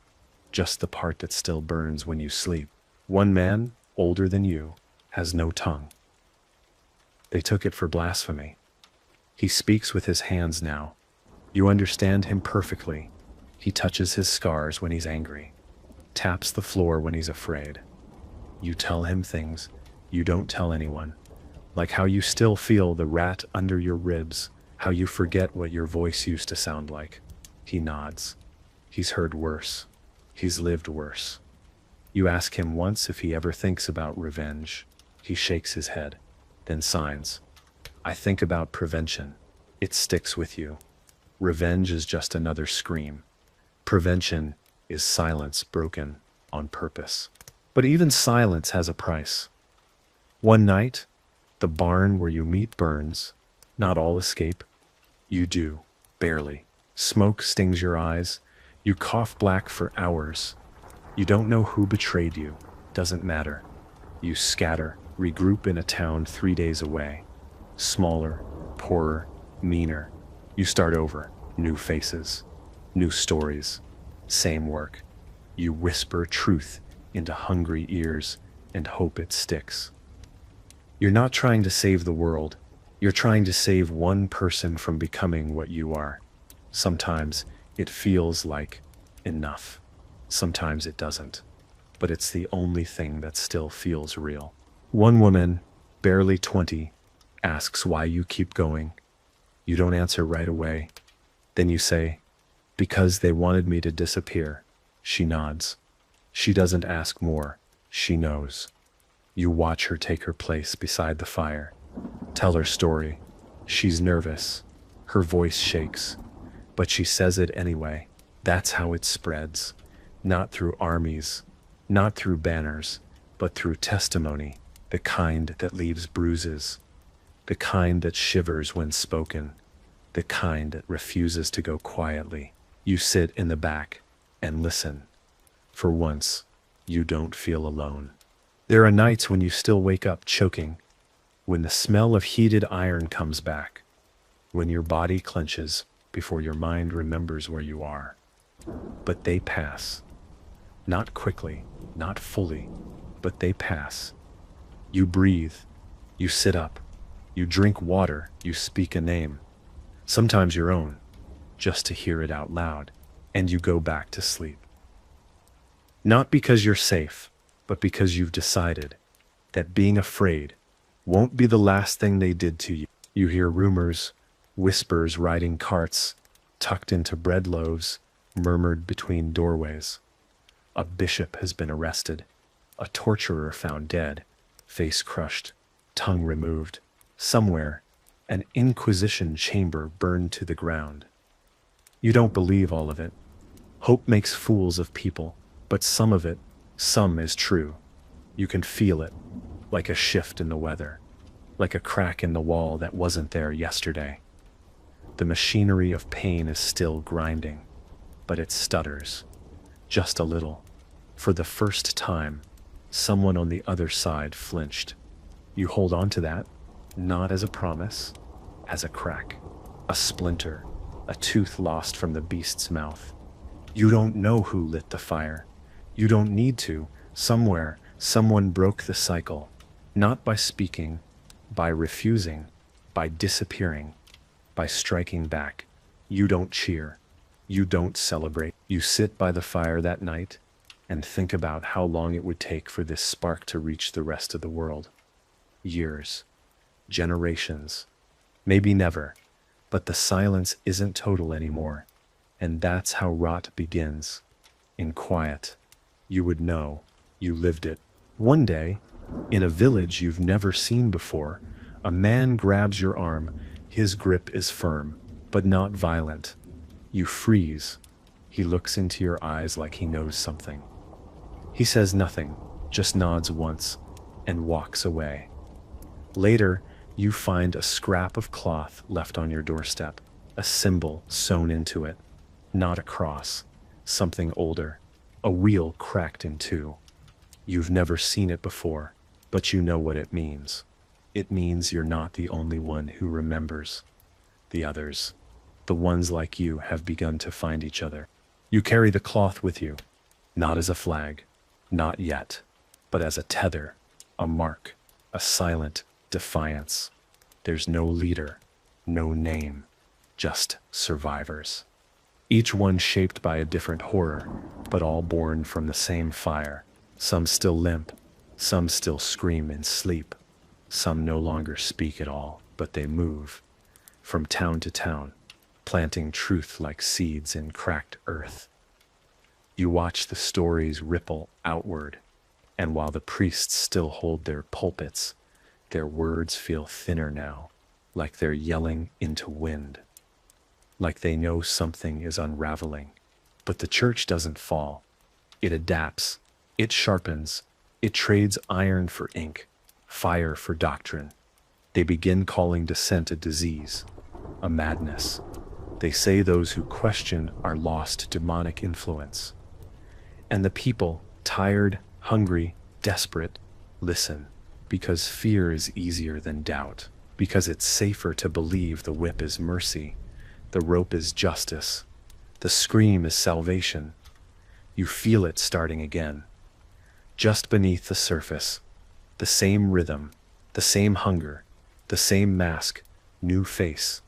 just the part that still burns when you sleep. One man, older than you, has no tongue. They took it for blasphemy. He speaks with his hands now. You understand him perfectly. He touches his scars when he's angry, taps the floor when he's afraid. You tell him things you don't tell anyone, like how you still feel the rat under your ribs, how you forget what your voice used to sound like. He nods. He's heard worse. He's lived worse. You ask him once if he ever thinks about revenge. He shakes his head, then signs. I think about prevention. It sticks with you. Revenge is just another scream. Prevention is silence broken on purpose. But even silence has a price. One night, the barn where you meet burns. Not all escape. You do, barely. Smoke stings your eyes. You cough black for hours. You don't know who betrayed you. Doesn't matter. You scatter, regroup in a town 3 days away. Smaller, poorer, meaner. You start over. New faces, new stories, same work. You whisper truth into hungry ears and hope it sticks. You're not trying to save the world. You're trying to save one person from becoming what you are. Sometimes it feels like enough. Sometimes it doesn't. But it's the only thing that still feels real. One woman, barely 20, asks why you keep going. You don't answer right away. Then you say, because they wanted me to disappear. She nods. She doesn't ask more. She knows. You watch her take her place beside the fire. Tell her story. She's nervous. Her voice shakes. But she says it anyway. That's how it spreads. Not through armies. Not through banners. but through testimony, the kind that leaves bruises, the kind that shivers when spoken, the kind that refuses to go quietly. You sit in the back and listen. For once, you don't feel alone. There are nights when you still wake up choking, when the smell of heated iron comes back, when your body clenches before your mind remembers where you are. But they pass. Not quickly, not fully, but they pass. You breathe, you sit up, you drink water, you speak a name, sometimes your own, just to hear it out loud, and you go back to sleep. Not because you're safe, but because you've decided that being afraid won't be the last thing they did to you. You hear rumors, whispers riding carts, tucked into bread loaves, murmured between doorways. A bishop has been arrested, a torturer found dead, face crushed, tongue removed. Somewhere, an inquisition chamber burned to the ground. You don't believe all of it. Hope makes fools of people, but some of it, some is true. You can feel it, like a shift in the weather, like a crack in the wall that wasn't there yesterday. The machinery of pain is still grinding, but it stutters, just a little. For the first time, someone on the other side flinched. You hold on to that, not as a promise, as a crack, a splinter, a tooth lost from the beast's mouth. You don't know who lit the fire. You don't need to. Somewhere, someone broke the cycle, not by speaking, by refusing, by disappearing, by striking back. You don't cheer. You don't celebrate. You sit by the fire that night and think about how long it would take for this spark to reach the rest of the world. Years, generations, maybe never, but the silence isn't total anymore. And that's how rot begins. In quiet, you would know you lived it. One day, in a village you've never seen before, a man grabs your arm. His grip is firm, but not violent. You freeze. He looks into your eyes like he knows something. He says nothing, just nods once, and walks away. Later, you find a scrap of cloth left on your doorstep, a symbol sewn into it. Not a cross, something older, a wheel cracked in two. You've never seen it before, but you know what it means. It means you're not the only one who remembers. The others, the ones like you, have begun to find each other. You carry the cloth with you, not as a flag, not yet, but as a tether, a mark, a silent defiance. There's no leader, no name, just survivors. Each one shaped by a different horror, but all born from the same fire. Some still limp, some still scream in sleep. Some no longer speak at all, but they move from town to town, planting truth like seeds in cracked earth. You watch the stories ripple outward, and while the priests still hold their pulpits, their words feel thinner now, like they're yelling into wind. Like they know something is unraveling. But the church doesn't fall. It adapts. It sharpens. It trades iron for ink, fire for doctrine. They begin calling dissent a disease, a madness. They say those who question are lost demonic influence. And the people, tired, hungry, desperate, listen, because fear is easier than doubt, because it's safer to believe the whip is mercy. The rope is justice. The scream is salvation. You feel it starting again. Just beneath the surface, the same rhythm, the same hunger, the same mask, new face.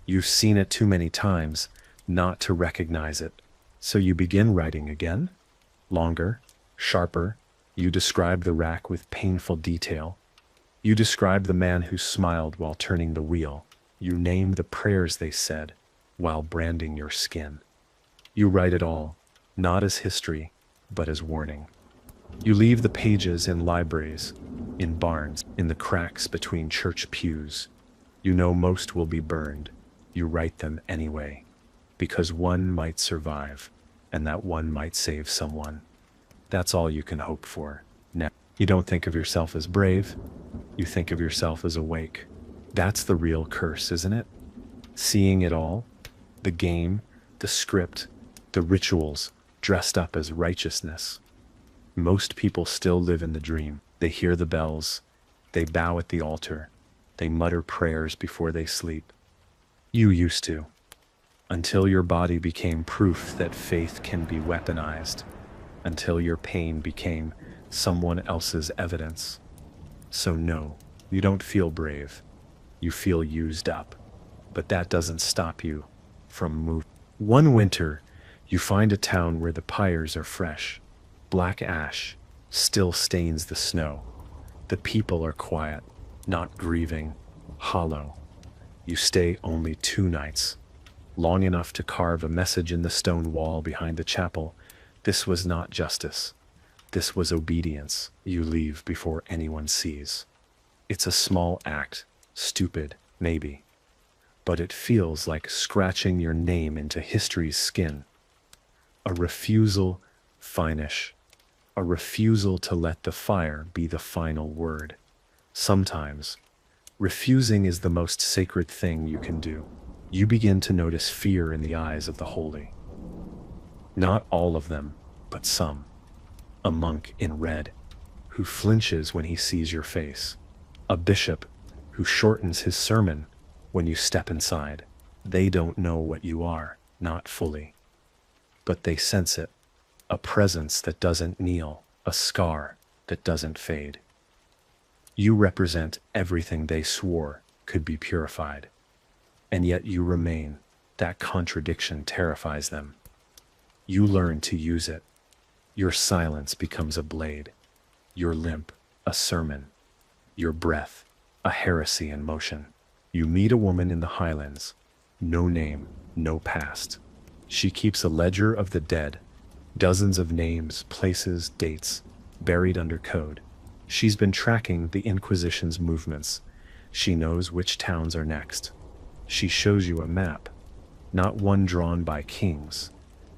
You've seen it too many times not to recognize it. So you begin writing again? Longer, sharper. You describe the rack with painful detail. You describe the man who smiled while turning the wheel. You name the prayers they said while branding your skin. You write it all, not as history, but as warning. You leave the pages in libraries, in barns, in the cracks between church pews. You know most will be burned. You write them anyway, because one might survive, and that one might save someone. That's all you can hope for now. You don't think of yourself as brave, you think of yourself as awake. That's the real curse, isn't it? Seeing it all, the game, the script, the rituals, dressed up as righteousness. Most people still live in the dream. They hear the bells, they bow at the altar, they mutter prayers before they sleep. You used to, until your body became proof that faith can be weaponized, until your pain became someone else's evidence. So no, you don't feel brave. You feel used up. But that doesn't stop you from moving. One winter, you find a town where the pyres are fresh. Black ash still stains the snow. The people are quiet, not grieving, hollow. You stay only 2 nights, long enough to carve a message in the stone wall behind the chapel. This was not justice. This was obedience. You leave before anyone sees. It's a small act, stupid, maybe, but it feels like scratching your name into history's skin. A refusal, finish. A refusal to let the fire be the final word. Sometimes, refusing is the most sacred thing you can do. You begin to notice fear in the eyes of the holy. Not all of them, but some. A monk in red, who flinches when he sees your face. A bishop who shortens his sermon when you step inside. They don't know what you are, not fully, but they sense it. A presence that doesn't kneel, a scar that doesn't fade. You represent everything they swore could be purified, and yet you remain. That contradiction terrifies them. You learn to use it. Your silence becomes a blade, your limp a sermon, your breath a heresy in motion. You meet a woman in the highlands, no name, no past. She keeps a ledger of the dead, dozens of names, places, dates, buried under code. She's been tracking the Inquisition's movements. She knows which towns are next. She shows you a map, not one drawn by kings,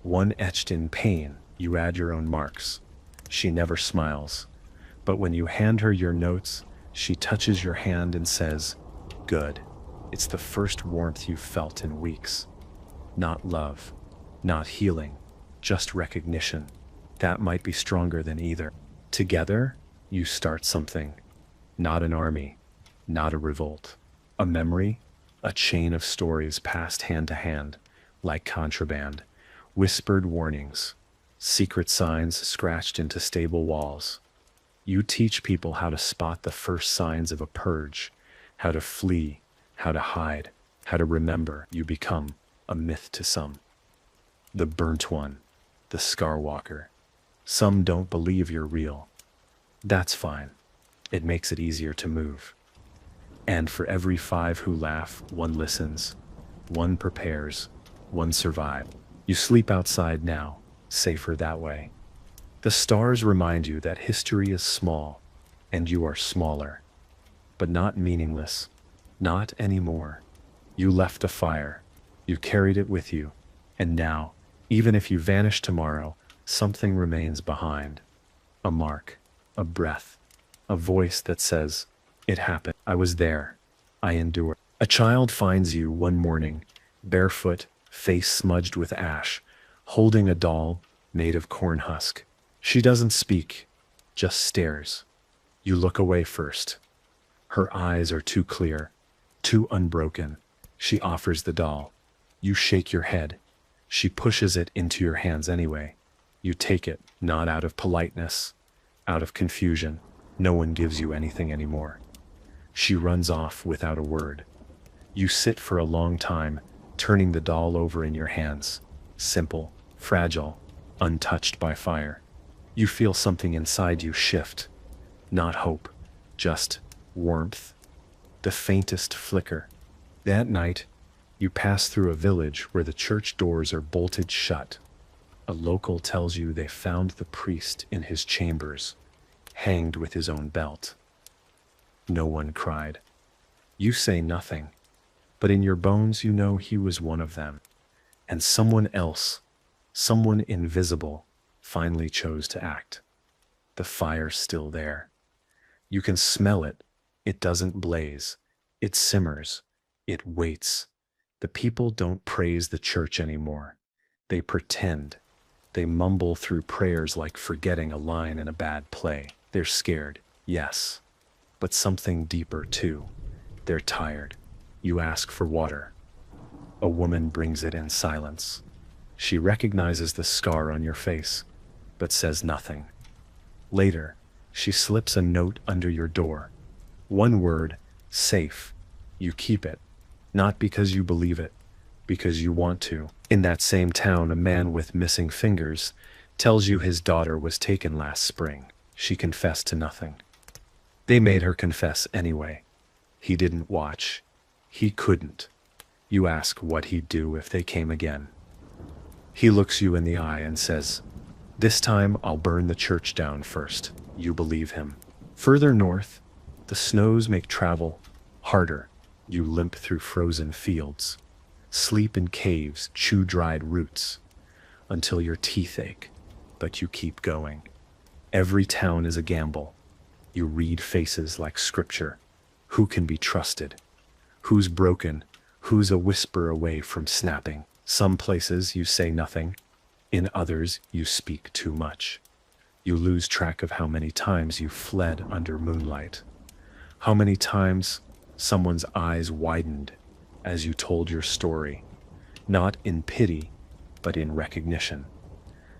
one etched in pain. You add your own marks. She never smiles, but when you hand her your notes, she touches your hand and says, "Good." It's the first warmth you've felt in weeks. Not love, not healing, just recognition. That might be stronger than either. Together, you start something. Not an army, not a revolt. A memory, a chain of stories passed hand to hand, like contraband. Whispered warnings, secret signs scratched into stable walls. You teach people how to spot the first signs of a purge, how to flee, how to hide, how to remember. You become a myth to some. The burnt one, the scar walker. Some don't believe you're real. That's fine. It makes it easier to move. And for every 5 who laugh, 1 listens, 1 prepares, 1 survives. You sleep outside now, safer that way. The stars remind you that history is small, and you are smaller, but not meaningless. Not anymore. You left a fire, you carried it with you, and now, even if you vanish tomorrow, something remains behind. A mark, a breath, a voice that says, "It happened. I was there. I endured." A child finds you one morning, barefoot, face smudged with ash, holding a doll made of corn husk. She doesn't speak, just stares. You look away first. Her eyes are too clear, too unbroken. She offers the doll. You shake your head. She pushes it into your hands anyway. You take it, not out of politeness, out of confusion. No one gives you anything anymore. She runs off without a word. You sit for a long time, turning the doll over in your hands. Simple, fragile, untouched by fire. You feel something inside you shift. Not hope, just warmth. The faintest flicker. That night, you pass through a village where the church doors are bolted shut. A local tells you they found the priest in his chambers, hanged with his own belt. No one cried. You say nothing, but in your bones you know he was one of them. And someone else, someone invisible, finally chose to act. The fire's still there. You can smell it. It doesn't blaze. It simmers. It waits. The people don't praise the church anymore. They pretend. They mumble through prayers like forgetting a line in a bad play. They're scared, yes, but something deeper too. They're tired. You ask for water. A woman brings it in silence. She recognizes the scar on your face, but says nothing. Later, she slips a note under your door. One word, safe. You keep it, not because you believe it, because you want to. In that same town, a man with missing fingers tells you his daughter was taken last spring. She confessed to nothing. They made her confess anyway. He didn't watch. He couldn't. You ask what he'd do if they came again. He looks you in the eye and says, "This time I'll burn the church down first." You believe him. Further north, the snows make travel harder. You limp through frozen fields, sleep in caves, chew dried roots, until your teeth ache, but you keep going. Every town is a gamble. You read faces like scripture. Who can be trusted? Who's broken? Who's a whisper away from snapping? Some places you say nothing. In others you speak too much. You lose track of how many times you fled under moonlight. How many times someone's eyes widened as you told your story, not in pity, but in recognition.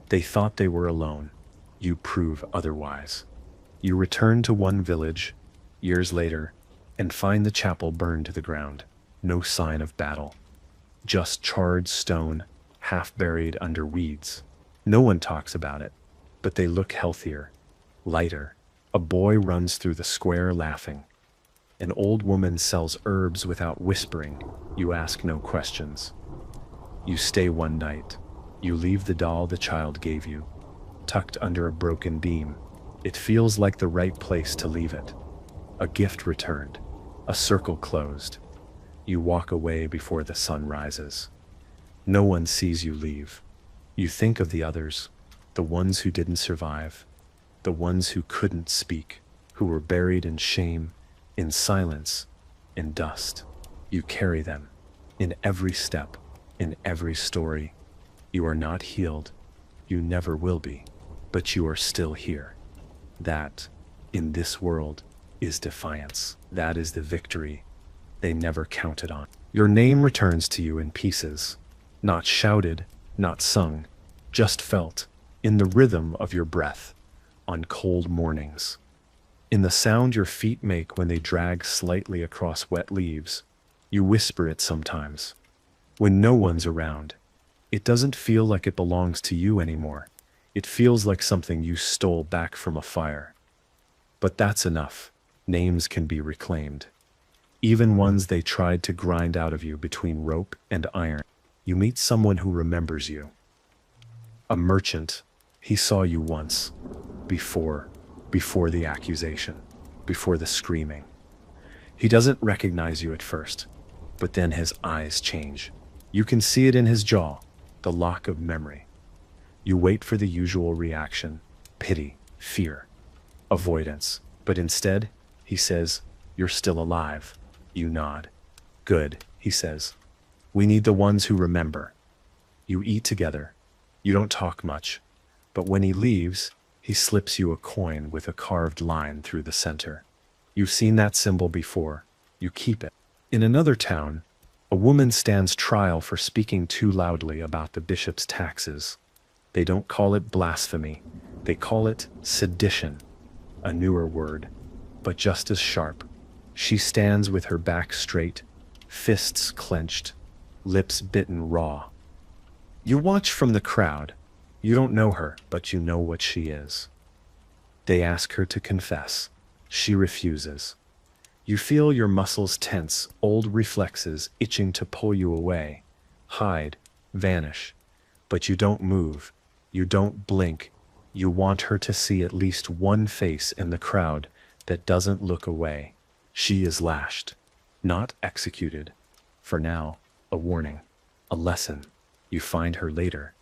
They thought they were alone. You prove otherwise. You return to one village, years later, and find the chapel burned to the ground. No sign of battle. Just charred stone, half buried under weeds. No one talks about it, but they look healthier, lighter. A boy runs through the square laughing. An old woman sells herbs without whispering. You ask no questions. You stay one night. You leave the doll the child gave you, tucked under a broken beam. It feels like the right place to leave it. A gift returned. A circle closed. You walk away before the sun rises. No one sees you leave. You think of the others, the ones who didn't survive, the ones who couldn't speak, who were buried in shame, in silence, in dust. You carry them in every step, in every story. You are not healed. You never will be, but you are still here. That, in this world, is defiance. That is the victory they never counted on. Your name returns to you in pieces, not shouted, not sung, just felt, in the rhythm of your breath, on cold mornings, in the sound your feet make when they drag slightly across wet leaves. You whisper it sometimes. When no one's around, it doesn't feel like it belongs to you anymore. It feels like something you stole back from a fire. But that's enough. Names can be reclaimed. Even ones they tried to grind out of you between rope and iron. You meet someone who remembers you. A merchant. He saw you once. Before the accusation. Before the screaming. He doesn't recognize you at first, but then his eyes change. You can see it in his jaw, the lock of memory. You wait for the usual reaction, pity, fear, avoidance. But instead, he says, "You're still alive." You nod. "Good," he says. "We need the ones who remember." You eat together. You don't talk much, but when he leaves, he slips you a coin with a carved line through the center. You've seen that symbol before. You keep it. In another town, a woman stands trial for speaking too loudly about the bishop's taxes. They don't call it blasphemy. They call it sedition, a newer word, but just as sharp. She stands with her back straight, fists clenched, lips bitten raw. You watch from the crowd. You don't know her, but you know what she is. They ask her to confess. She refuses. You feel your muscles tense, old reflexes itching to pull you away, hide, vanish. But you don't move. You don't blink. You want her to see at least one face in the crowd that doesn't look away. She is lashed, not executed. For now, a warning, a lesson. You find her later,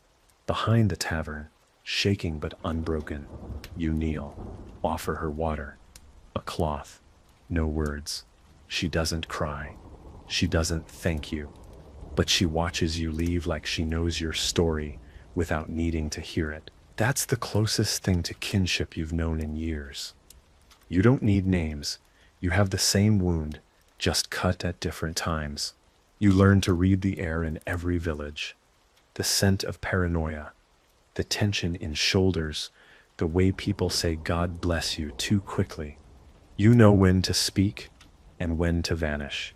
behind the tavern, shaking but unbroken. You kneel, offer her water, a cloth, no words. She doesn't cry. She doesn't thank you. But she watches you leave like she knows your story without needing to hear it. That's the closest thing to kinship you've known in years. You don't need names. You have the same wound, just cut at different times. You learn to read the air in every village. The scent of paranoia, the tension in shoulders, the way people say God bless you too quickly. You know when to speak and when to vanish.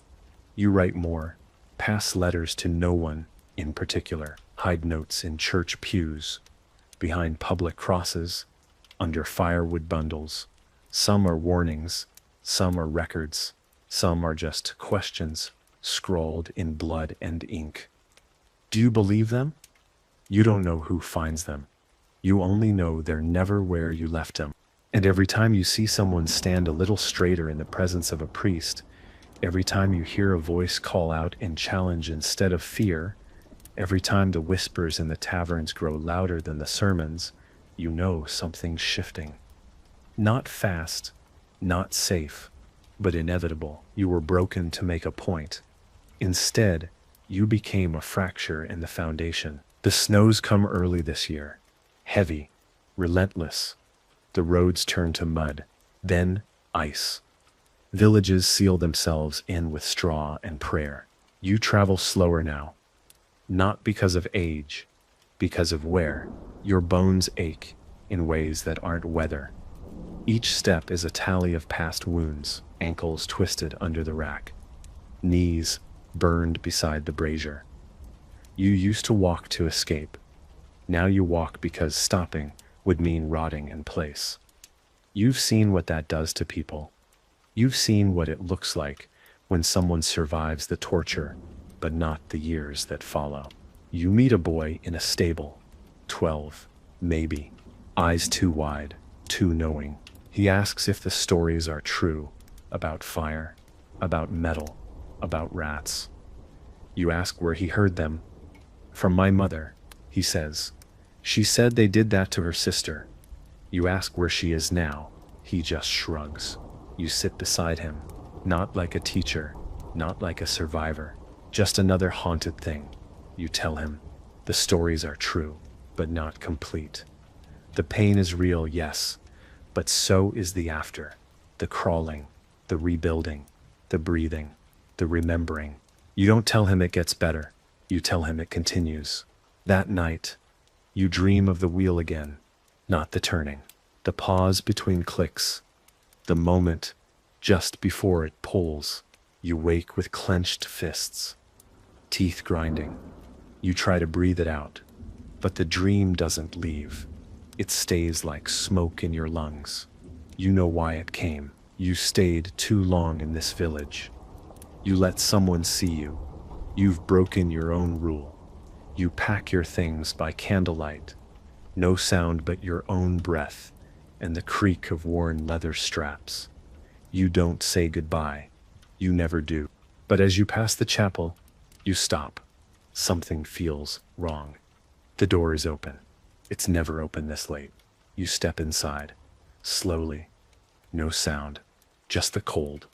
You write more, pass letters to no one in particular, hide notes in church pews, behind public crosses, under firewood bundles. Some are warnings, some are records, some are just questions scrawled in blood and ink. Do you believe them? You don't know who finds them. You only know they're never where you left them. And every time you see someone stand a little straighter in the presence of a priest, every time you hear a voice call out in challenge instead of fear, every time the whispers in the taverns grow louder than the sermons, you know something's shifting. Not fast, not safe, but inevitable. You were broken to make a point. Instead, you became a fracture in the foundation. The snows come early this year, heavy, relentless. The roads turn to mud, then ice. Villages seal themselves in with straw and prayer. You travel slower now, not because of age, because of wear. Your bones ache in ways that aren't weather. Each step is a tally of past wounds, ankles twisted under the rack, knees burned beside the brazier. You used to walk to escape. Now you walk because stopping would mean rotting in place. You've seen what that does to people. You've seen what it looks like when someone survives the torture, but not the years that follow. You meet a boy in a stable, 12, maybe, eyes too wide, too knowing. He asks if the stories are true, about fire, about metal, about rats. You ask where he heard them. From my mother, he says. She said they did that to her sister. You ask where she is now. He just shrugs. You sit beside him, not like a teacher, not like a survivor, just another haunted thing. You tell him, the stories are true, but not complete. The pain is real, yes, but so is the after, the crawling, the rebuilding, the breathing, the remembering. You don't tell him it gets better. You tell him it continues. That night, you dream of the wheel again, not the turning, the pause between clicks, the moment just before it pulls. You wake with clenched fists, teeth grinding. You try to breathe it out, but the dream doesn't leave. It stays like smoke in your lungs. You know why it came. You stayed too long in this village. You let someone see you. You've broken your own rule. You pack your things by candlelight. No sound but your own breath and the creak of worn leather straps. You don't say goodbye. You never do. But as you pass the chapel, you stop. Something feels wrong. The door is open. It's never open this late. You step inside, slowly. No sound, just the cold.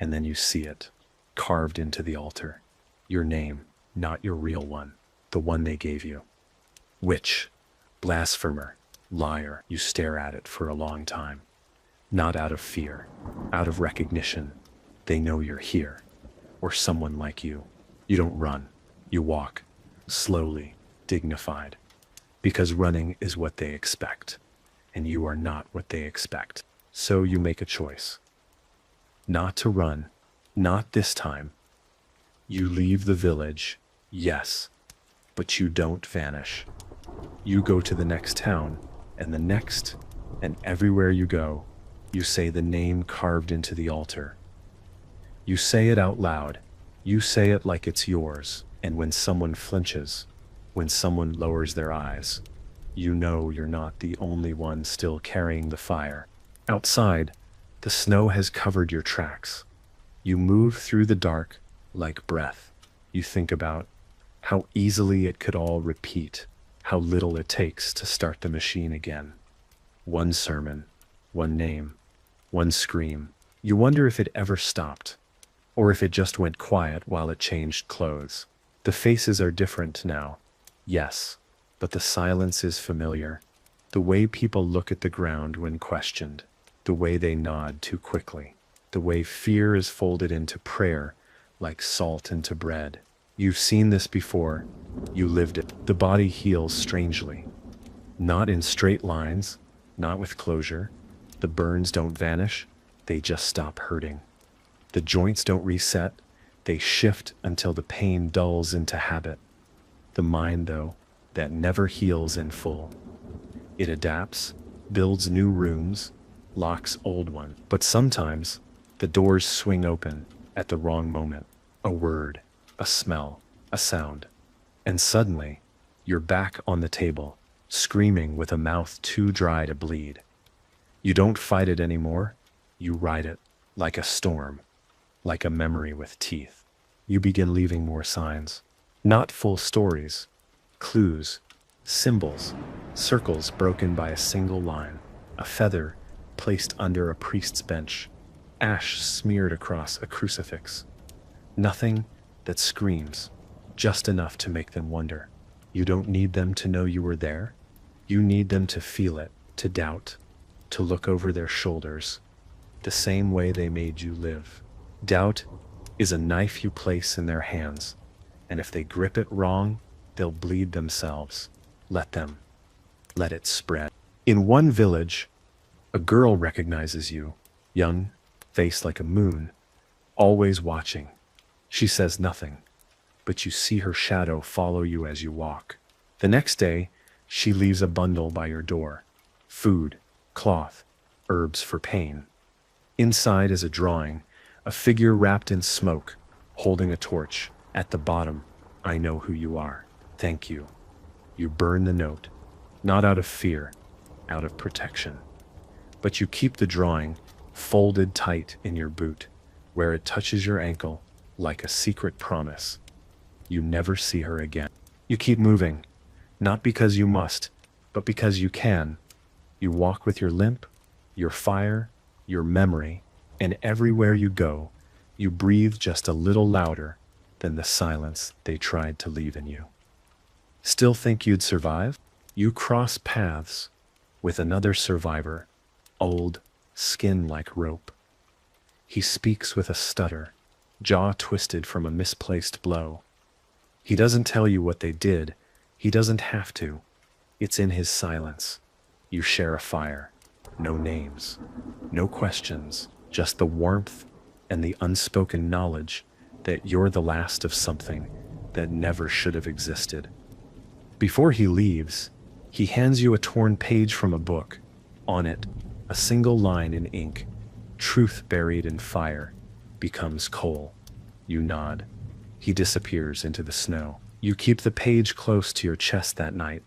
And then you see it, carved into the altar. Your name, not your real one, the one they gave you. Witch, blasphemer, liar. You stare at it for a long time. Not out of fear, out of recognition. They know you're here, or someone like you. You don't run, you walk, slowly, dignified. Because running is what they expect, and you are not what they expect. So you make a choice. Not to run, not this time. You leave the village, yes, but you don't vanish. You go to the next town, and the next, and everywhere you go, you say the name carved into the altar. You say it out loud. You say it like it's yours, and when someone flinches, when someone lowers their eyes, you know you're not the only one still carrying the fire. Outside, the snow has covered your tracks. You move through the dark like breath. You think about how easily it could all repeat, how little it takes to start the machine again. One sermon, one name, one scream. You wonder if it ever stopped, or if it just went quiet while it changed clothes. The faces are different now, yes, but the silence is familiar. The way people look at the ground when questioned, the way they nod too quickly, the way fear is folded into prayer like salt into bread. You've seen this before, you lived it. The body heals strangely, not in straight lines, not with closure. The burns don't vanish, they just stop hurting. The joints don't reset, they shift until the pain dulls into habit. The mind, though, that never heals in full. It adapts, builds new rooms, locks old ones. But sometimes, the doors swing open at the wrong moment. A word, a smell, a sound. And suddenly, you're back on the table, screaming with a mouth too dry to bleed. You don't fight it anymore, you ride it, like a storm, like a memory with teeth. You begin leaving more signs. Not full stories, clues, symbols, circles broken by a single line, a feather placed under a priest's bench, ash smeared across a crucifix. Nothing that screams, just enough to make them wonder. You don't need them to know you were there. You need them to feel it, to doubt, to look over their shoulders, the same way they made you live. Doubt is a knife you place in their hands, and if they grip it wrong, they'll bleed themselves. Let them. Let it spread. In one village, a girl recognizes you, young, face like a moon, always watching. She says nothing, but you see her shadow follow you as you walk. The next day, she leaves a bundle by your door. Food, cloth, herbs for pain. Inside is a drawing, a figure wrapped in smoke, holding a torch. At the bottom, I know who you are. Thank you. You burn the note, not out of fear, out of protection. But you keep the drawing folded tight in your boot, where it touches your ankle like a secret promise. You never see her again. You keep moving, not because you must, but because you can. You walk with your limp, your fire, your memory, and everywhere you go, you breathe just a little louder than the silence they tried to leave in you. Still think you'd survive? You cross paths with another survivor, old, skin like rope. He speaks with a stutter, jaw twisted from a misplaced blow. He doesn't tell you what they did. He doesn't have to. It's in his silence. You share a fire. No names, no questions, just the warmth and the unspoken knowledge that you're the last of something that never should have existed. Before he leaves, he hands you a torn page from a book. On it, a single line in ink, truth buried in fire, becomes coal. You nod. He disappears into the snow. You keep the page close to your chest that night,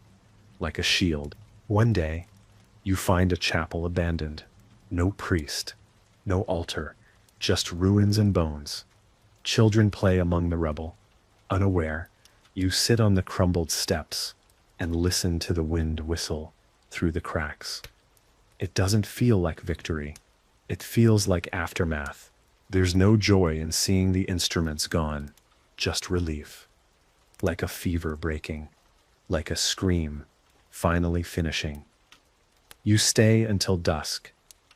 like a shield. One day, you find a chapel abandoned. No priest, no altar, just ruins and bones. Children play among the rubble. Unaware, you sit on the crumbled steps and listen to the wind whistle through the cracks. It doesn't feel like victory. It feels like aftermath. There's no joy in seeing the instruments gone, just relief. Like a fever breaking, like a scream finally finishing. You stay until dusk,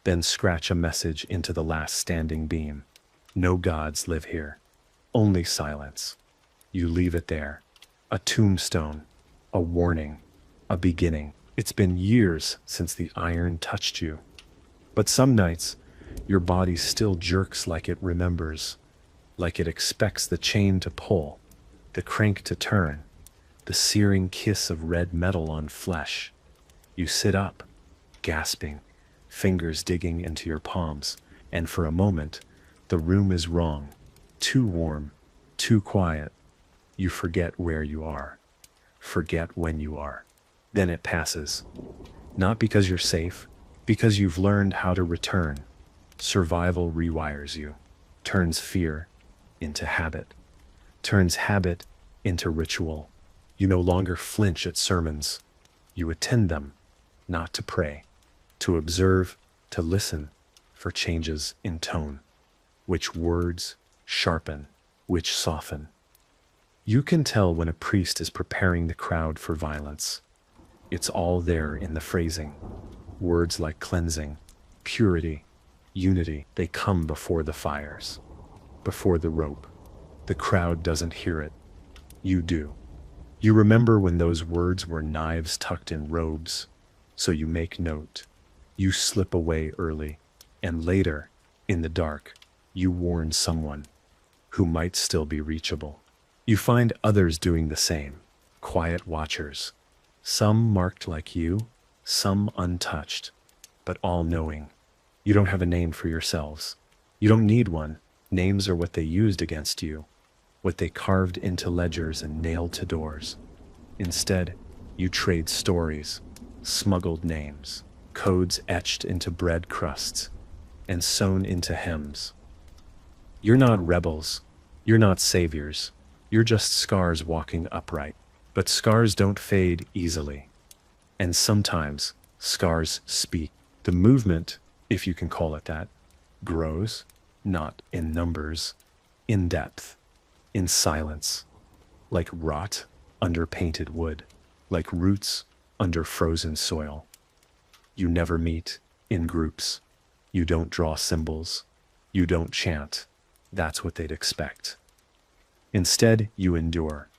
then scratch a message into the last standing beam. No gods live here, only silence. You leave it there, a tombstone, a warning, a beginning. It's been years since the iron touched you, but some nights your body still jerks like it remembers, like it expects the chain to pull, the crank to turn, the searing kiss of red metal on flesh. You sit up, gasping, fingers digging into your palms, and for a moment, the room is wrong, too warm, too quiet. You forget where you are, forget when you are. Then it passes. Not because you're safe, because you've learned how to return. Survival rewires you, turns fear into habit, turns habit into ritual. You no longer flinch at sermons. You attend them, not to pray, to observe, to listen for changes in tone, which words sharpen, which soften. You can tell when a priest is preparing the crowd for violence. It's all there in the phrasing. Words like cleansing, purity, unity, they come before the fires, before the rope. The crowd doesn't hear it. You do. You remember when those words were knives tucked in robes, so you make note. You slip away early, and later, in the dark, you warn someone who might still be reachable. You find others doing the same, quiet watchers, some marked like you, some untouched, but all knowing. You don't have a name for yourselves. You don't need one. Names are what they used against you, what they carved into ledgers and nailed to doors. Instead, you trade stories, smuggled names, codes etched into bread crusts, and sewn into hymns. You're not rebels. You're not saviors. You're just scars walking upright. But scars don't fade easily. And sometimes scars speak. The movement, if you can call it that, grows, not in numbers, in depth, in silence, like rot under painted wood, like roots under frozen soil. You never meet in groups. You don't draw symbols. You don't chant. That's what they'd expect. Instead, you endure.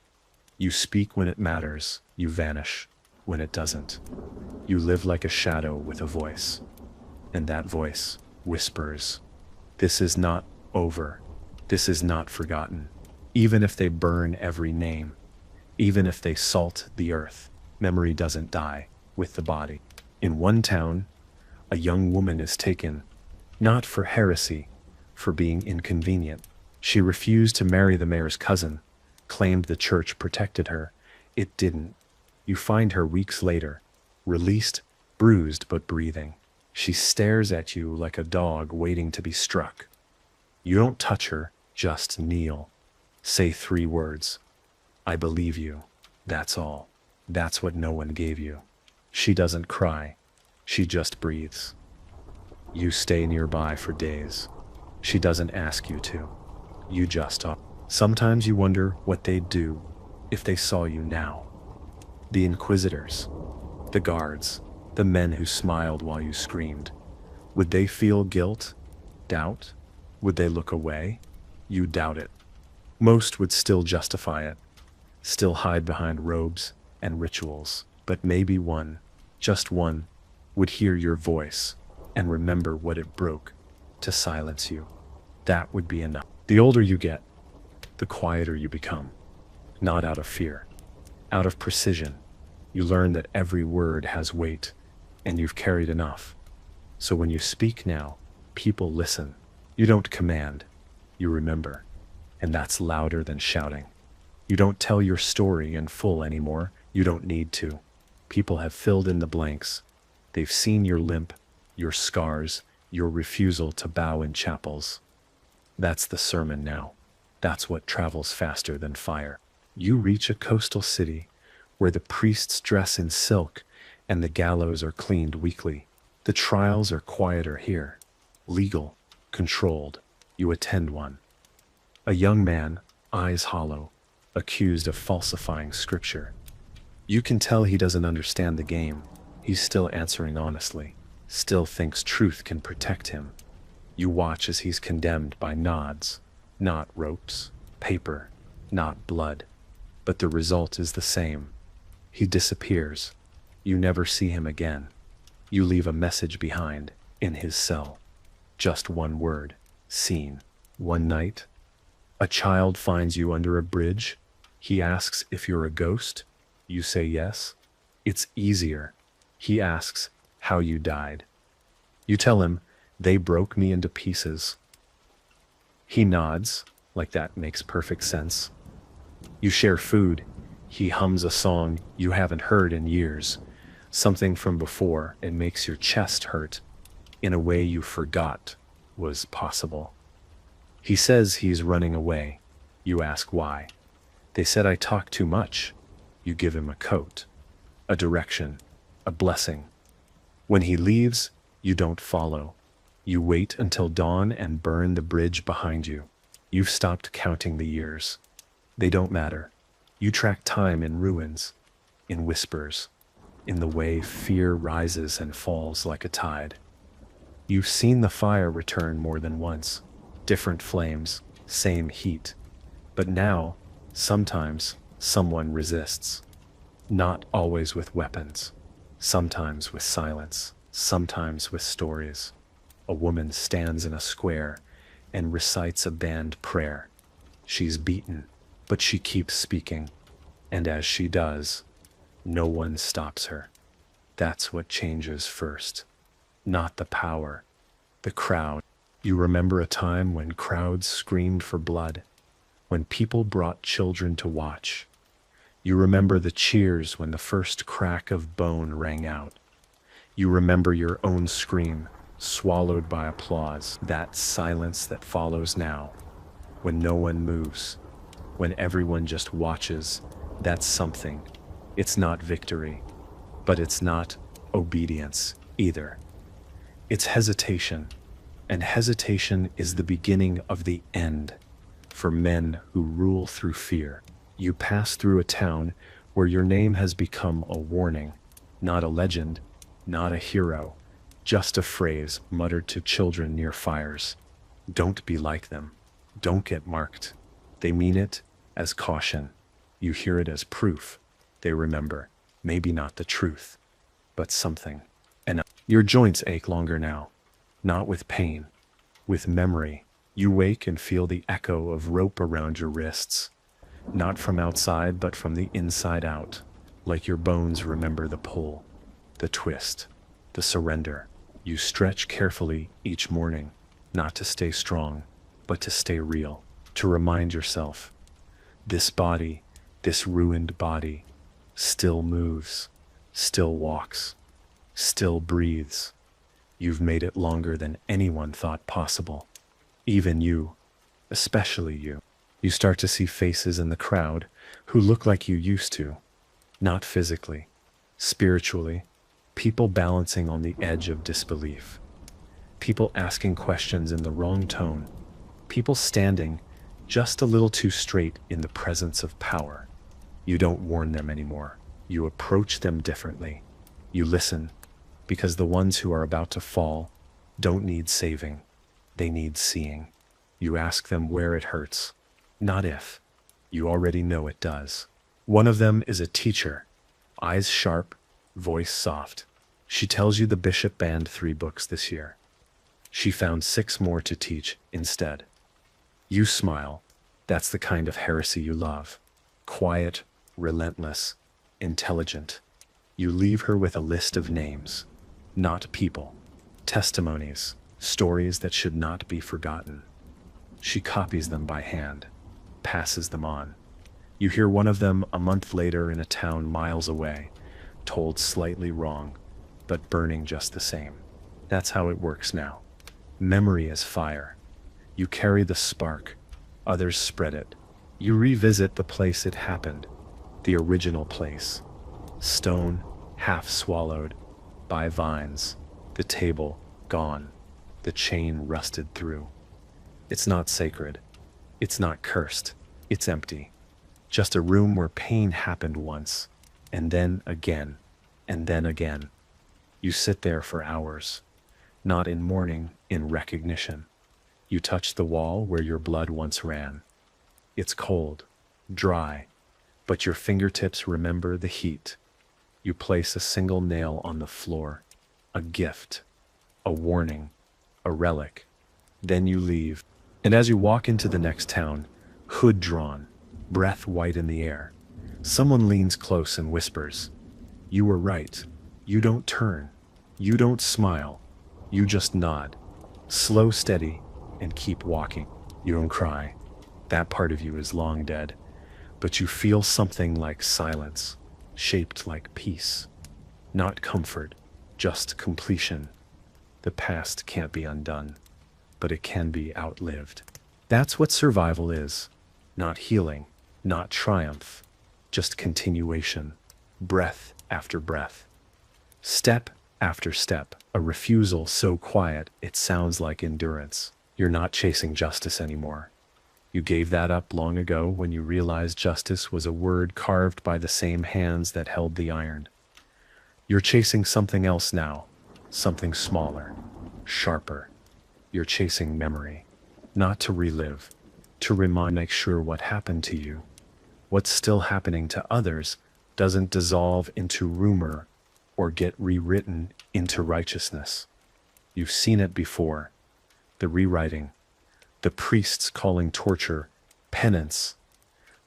You speak when it matters. You vanish when it doesn't. You live like a shadow with a voice. And that voice whispers, "This is not over. This is not forgotten." Even if they burn every name, even if they salt the earth, memory doesn't die with the body. In one town, a young woman is taken, not for heresy, for being inconvenient. She refused to marry the mayor's cousin, claimed the church protected her. It didn't. You find her weeks later, released, bruised but breathing. She stares at you like a dog waiting to be struck. You don't touch her, just kneel. Say 3 words. "I believe you." That's all. That's what no one gave you. She doesn't cry. She just breathes. You stay nearby for days. She doesn't ask you to. You just are. Sometimes you wonder what they'd do if they saw you now. The inquisitors, the guards, the men who smiled while you screamed. Would they feel guilt? Doubt? Would they look away? You doubt it. Most would still justify it, still hide behind robes and rituals. But maybe one, just one, would hear your voice and remember what it broke to silence you. That would be enough. The older you get, the quieter you become. Not out of fear, out of precision. You learn that every word has weight, and you've carried enough. So when you speak now, people listen. You don't command, you remember. And that's louder than shouting. You don't tell your story in full anymore. You don't need to. People have filled in the blanks. They've seen your limp, your scars, your refusal to bow in chapels. That's the sermon now. That's what travels faster than fire. You reach a coastal city where the priests dress in silk and the gallows are cleaned weekly. The trials are quieter here. Legal, controlled. You attend one. A young man, eyes hollow, accused of falsifying scripture. You can tell he doesn't understand the game. He's still answering honestly, still thinks truth can protect him. You watch as he's condemned by nods, not ropes, paper, not blood. But the result is the same. He disappears. You never see him again. You leave a message behind, in his cell. Just one word, seen. One night, a child finds you under a bridge. He asks if you're a ghost. You say yes. It's easier. He asks how you died. You tell him, "They broke me into pieces." He nods, like that makes perfect sense. You share food. He hums a song you haven't heard in years, something from before. It makes your chest hurt in a way you forgot was possible. He says he's running away. You ask why. They said I talk too much. You give him a coat, a direction, a blessing. When he leaves, you don't follow. You wait until dawn and burn the bridge behind you. You've stopped counting the years. They don't matter. You track time in ruins, in whispers, in the way fear rises and falls like a tide. You've seen the fire return more than once. Different flames, same heat. But now, sometimes, someone resists. Not always with weapons. Sometimes with silence. Sometimes with stories. A woman stands in a square and recites a banned prayer. She's beaten, but she keeps speaking. And as she does, no one stops her. That's what changes first. Not the power, the crowd. You remember a time when crowds screamed for blood, when people brought children to watch. You remember the cheers when the first crack of bone rang out. You remember your own scream, swallowed by applause, that silence that follows now, when no one moves, when everyone just watches. That's something. It's not victory, but it's not obedience either. It's hesitation, and hesitation is the beginning of the end for men who rule through fear. You pass through a town where your name has become a warning, not a legend, not a hero, just a phrase muttered to children near fires. Don't be like them. Don't get marked. They mean it as caution. You hear it as proof. They remember, maybe not the truth, but something. And your joints ache longer now, not with pain, with memory. You wake and feel the echo of rope around your wrists, not from outside, but from the inside out, like your bones remember the pull, the twist, the surrender. You stretch carefully each morning, not to stay strong, but to stay real, to remind yourself, this body, this ruined body, still moves, still walks, still breathes. You've made it longer than anyone thought possible. Even you, especially you. You start to see faces in the crowd who look like you used to, not physically, spiritually, people balancing on the edge of disbelief, people asking questions in the wrong tone, people standing just a little too straight in the presence of power. You don't warn them anymore. You approach them differently. You listen, because the ones who are about to fall don't need saving. They need seeing. You ask them where it hurts, not if. You already know it does. One of them is a teacher, eyes sharp, voice soft. She tells you the bishop banned 3 books this year. She found 6 more to teach instead. You smile. That's the kind of heresy you love. Quiet, relentless, intelligent. You leave her with a list of names, not people, testimonies, stories that should not be forgotten. She copies them by hand, passes them on. You hear one of them a month later in a town miles away, told slightly wrong, but burning just the same. That's how it works now. Memory is fire. You carry the spark, others spread it. You revisit the place it happened, the original place. Stone, half swallowed by vines, the table gone, the chain rusted through. It's not sacred. It's not cursed. It's empty. Just a room where pain happened once, and then again, and then again. You sit there for hours, not in mourning, in recognition. You touch the wall where your blood once ran. It's cold, dry, but your fingertips remember the heat. You place a single nail on the floor, a gift, a warning, a relic. Then you leave. And as you walk into the next town, hood drawn, breath white in the air, someone leans close and whispers, "You were right. You don't turn. You don't smile. You just nod. Slow, steady, and keep walking." You don't cry. That part of you is long dead. But you feel something like silence, shaped like peace. Not comfort, just completion. The past can't be undone, but it can be outlived. That's what survival is. Not healing, not triumph, just continuation, breath after breath, step after step, a refusal so quiet it sounds like endurance. You're not chasing justice anymore. You gave that up long ago when you realized justice was a word carved by the same hands that held the iron. You're chasing something else now, something smaller, sharper. You're chasing memory, not to relive, to make sure what happened to you, what's still happening to others, doesn't dissolve into rumor or get rewritten into righteousness. You've seen it before, the rewriting, the priests calling torture penance,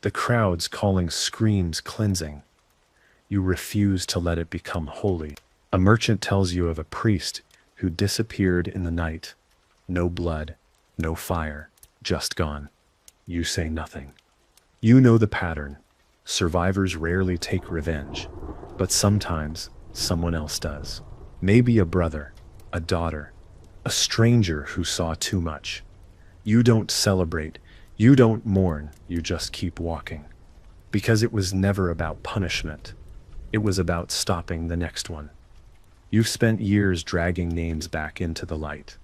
the crowds calling screams cleansing. You refuse to let it become holy. A merchant tells you of a priest who disappeared in the night. No blood, no fire, just gone. You say nothing. You know the pattern. Survivors rarely take revenge, but sometimes someone else does. Maybe a brother, a daughter, a stranger who saw too much. You don't celebrate, you don't mourn, you just keep walking. Because it was never about punishment. It was about stopping the next one. You've spent years dragging names back into the light.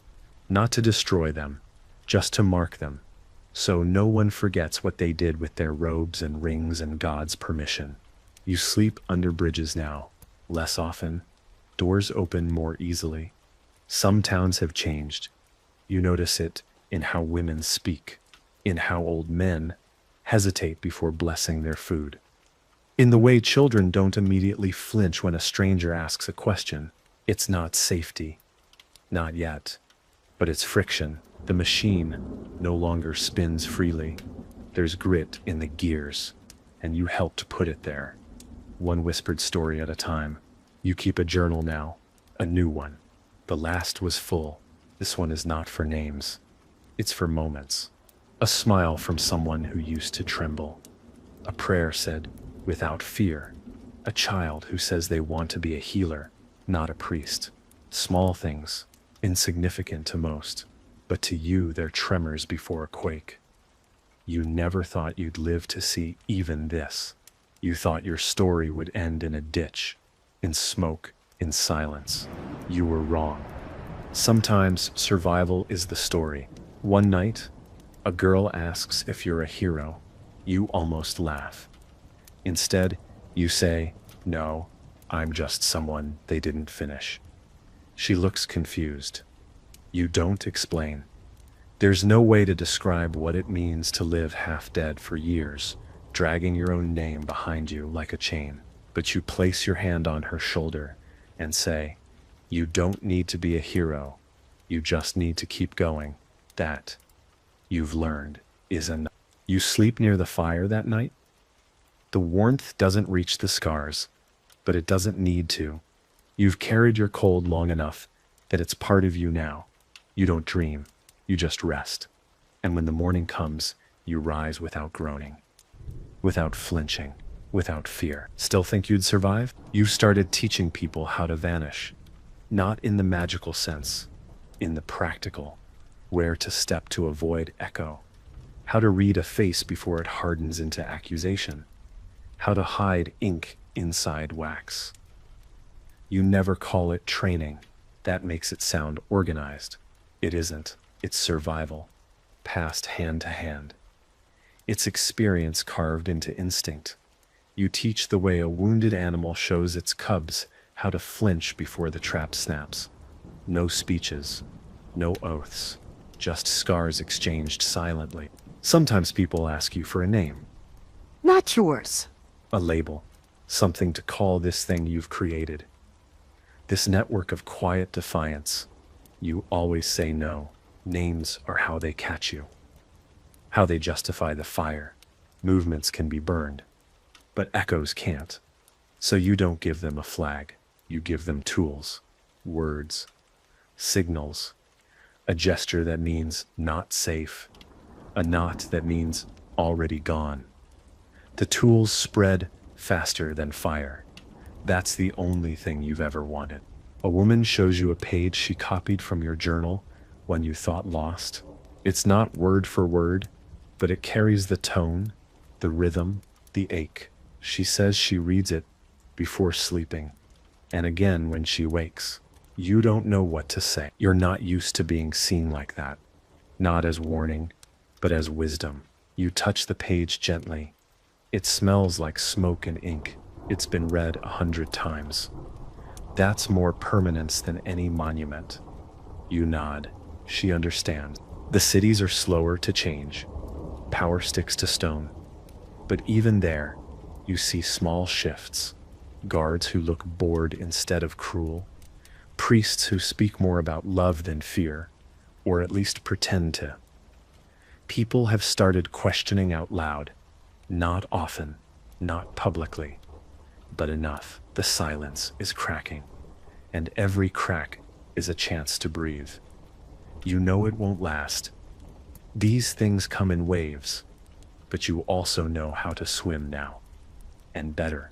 Not to destroy them, just to mark them. So no one forgets what they did with their robes and rings and God's permission. You sleep under bridges now, less often. Doors open more easily. Some towns have changed. You notice it in how women speak, in how old men hesitate before blessing their food, in the way children don't immediately flinch when a stranger asks a question. It's not safety. Not yet. But it's friction. The machine no longer spins freely. There's grit in the gears, and you helped put it there. One whispered story at a time. You keep a journal now, a new one. The last was full. This one is not for names. It's for moments. A smile from someone who used to tremble. A prayer said, without fear. A child who says they want to be a healer, not a priest. Small things, insignificant to most, but to you they're tremors before a quake. You never thought you'd live to see even this. You thought your story would end in a ditch, in smoke, in silence. You were wrong. Sometimes survival is the story. One night, a girl asks if you're a hero. You almost laugh. Instead, you say, no, I'm just someone they didn't finish. She looks confused. You don't explain. There's no way to describe what it means to live half dead for years, dragging your own name behind you like a chain. But you place your hand on her shoulder and say, you don't need to be a hero. You just need to keep going. That, you've learned, is enough. You sleep near the fire that night? The warmth doesn't reach the scars, but it doesn't need to. You've carried your cold long enough that it's part of you now. You don't dream, you just rest. And when the morning comes, you rise without groaning, without flinching, without fear. Still think you'd survive? You've started teaching people how to vanish. Not in the magical sense, in the practical. Where to step to avoid echo. How to read a face before it hardens into accusation. How to hide ink inside wax. You never call it training. That makes it sound organized. It isn't. It's survival, passed hand to hand. It's experience carved into instinct. You teach the way a wounded animal shows its cubs how to flinch before the trap snaps. No speeches, no oaths, just scars exchanged silently. Sometimes people ask you for a name. Not yours. A label, something to call this thing you've created. This network of quiet defiance. You always say no. Names are how they catch you, how they justify the fire. Movements can be burned, but echoes can't. So you don't give them a flag. You give them tools, words, signals, a gesture that means not safe, a knot that means already gone. The tools spread faster than fire. That's the only thing you've ever wanted. A woman shows you a page she copied from your journal when you thought lost. It's not word for word, but it carries the tone, the rhythm, the ache. She says she reads it before sleeping, and again when she wakes. You don't know what to say. You're not used to being seen like that. Not as warning, but as wisdom. You touch the page gently. It smells like smoke and ink. It's been read 100 times. That's more permanence than any monument. You nod. She understands. The cities are slower to change. Power sticks to stone. But even there, you see small shifts. Guards who look bored instead of cruel. Priests who speak more about love than fear, or at least pretend to. People have started questioning out loud. Not often, not publicly, but enough. The silence is cracking, and every crack is a chance to breathe. You know it won't last. These things come in waves, but you also know how to swim now, and better,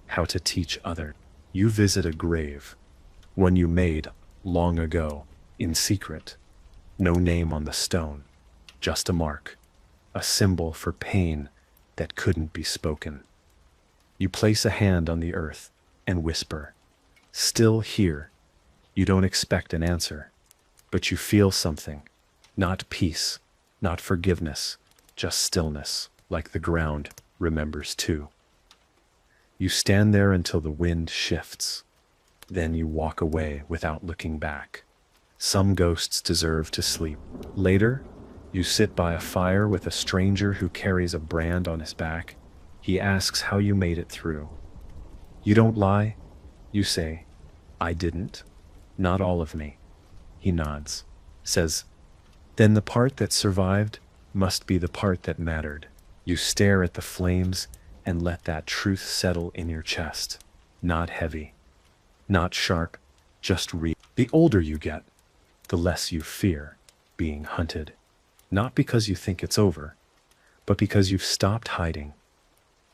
how to teach others. You visit a grave, one you made long ago, in secret. No name on the stone, just a mark, a symbol for pain that couldn't be spoken. You place a hand on the earth and whisper, "Still here." You don't expect an answer, but you feel something. Not peace, not forgiveness, just stillness, like the ground remembers too. You stand there until the wind shifts. Then you walk away without looking back. Some ghosts deserve to sleep. Later, you sit by a fire with a stranger who carries a brand on his back. He asks how you made it through. You don't lie. You say, "I didn't. Not all of me." He nods, says, "Then the part that survived must be the part that mattered." You stare at the flames and let that truth settle in your chest. Not heavy, not sharp, just real. The older you get, the less you fear being hunted. Not because you think it's over, but because you've stopped hiding.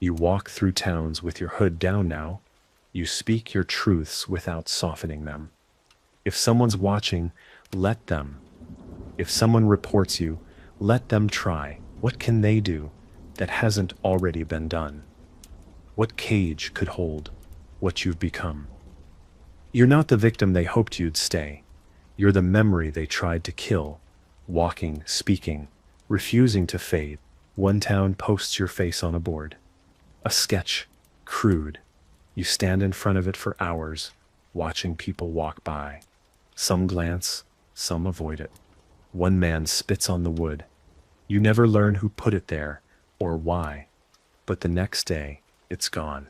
You walk through towns with your hood down now. You speak your truths without softening them. If someone's watching, let them. If someone reports you, let them try. What can they do that hasn't already been done? What cage could hold what you've become? You're not the victim they hoped you'd stay. You're the memory they tried to kill, walking, speaking, refusing to fade. One town posts your face on a board. A sketch, crude. You stand in front of it for hours, watching people walk by. Some glance, some avoid it. One man spits on the wood. You never learn who put it there or why, but the next day, it's gone.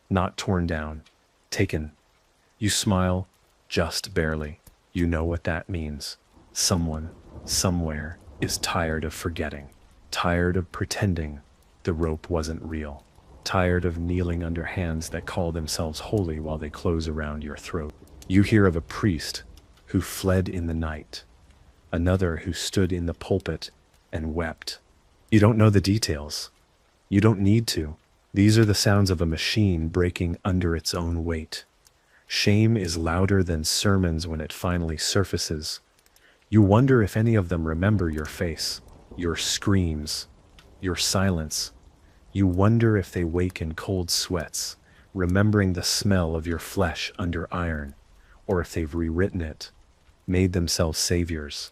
Not torn down, taken. You smile, just barely. You know what that means. Someone, somewhere, is tired of forgetting, tired of pretending the rope wasn't real, tired of kneeling under hands that call themselves holy while they close around your throat. You hear of a priest who fled in the night, another who stood in the pulpit and wept. You don't know the details. You don't need to. These are the sounds of a machine breaking under its own weight. Shame is louder than sermons when it finally surfaces. You wonder if any of them remember your face, your screams, your silence. You wonder if they wake in cold sweats, remembering the smell of your flesh under iron, or if they've rewritten it, made themselves saviors.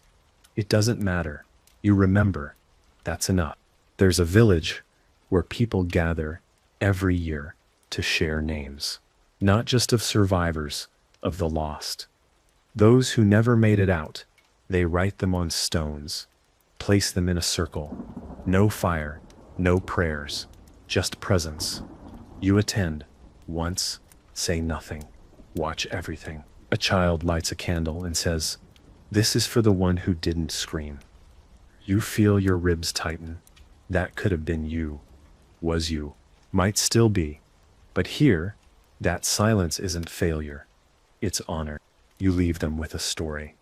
It doesn't matter. You remember. That's enough. There's a village where people gather every year to share names, not just of survivors, of the lost. Those who never made it out, they write them on stones, place them in a circle. No fire, no prayers, just presence. You attend, once, say nothing, watch everything. A child lights a candle and says, "This is for the one who didn't scream." You feel your ribs tighten. That could have been you, was you, might still be. But here, that silence isn't failure, it's honor. You leave them with a story,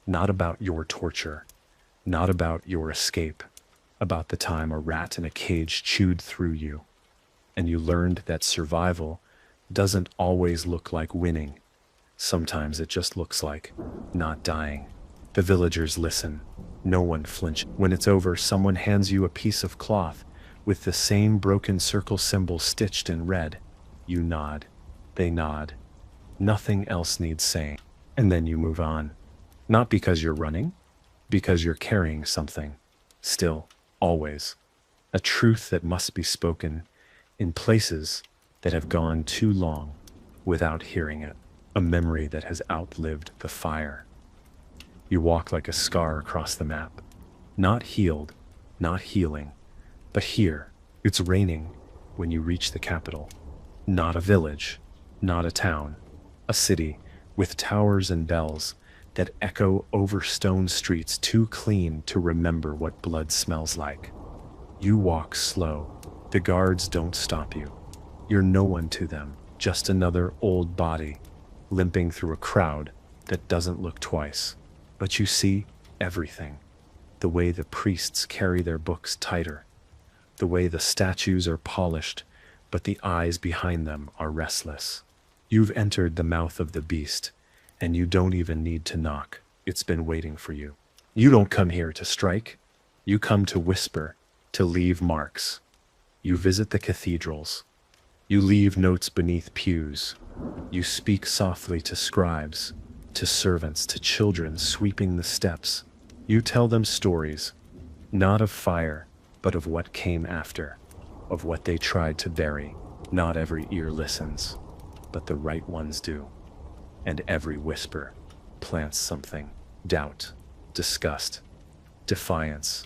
not about your torture, not about your escape, about the time a rat in a cage chewed through you. And you learned that survival doesn't always look like winning. Sometimes it just looks like not dying. The villagers listen. No one flinches. When it's over, someone hands you a piece of cloth with the same broken circle symbol stitched in red. You nod. They nod. Nothing else needs saying. And then you move on. Not because you're running, because you're carrying something. Still, always. A truth that must be spoken in places that have gone too long without hearing it. A memory that has outlived the fire. You walk like a scar across the map. Not healed, not healing, but here, it's raining when you reach the capital. Not a village, not a town, a city with towers and bells that echo over stone streets too clean to remember what blood smells like. You walk slow. The guards don't stop you. You're no one to them, just another old body limping through a crowd that doesn't look twice. But you see everything. The way the priests carry their books tighter. The way the statues are polished, but the eyes behind them are restless. You've entered the mouth of the beast, and you don't even need to knock. It's been waiting for you. You don't come here to strike. You come to whisper, to leave marks. You visit the cathedrals. You leave notes beneath pews. You speak softly to scribes, to servants, to children sweeping the steps. You tell them stories, not of fire, but of what came after, of what they tried to bury. Not every ear listens, but the right ones do. And every whisper plants something. Doubt, disgust, defiance.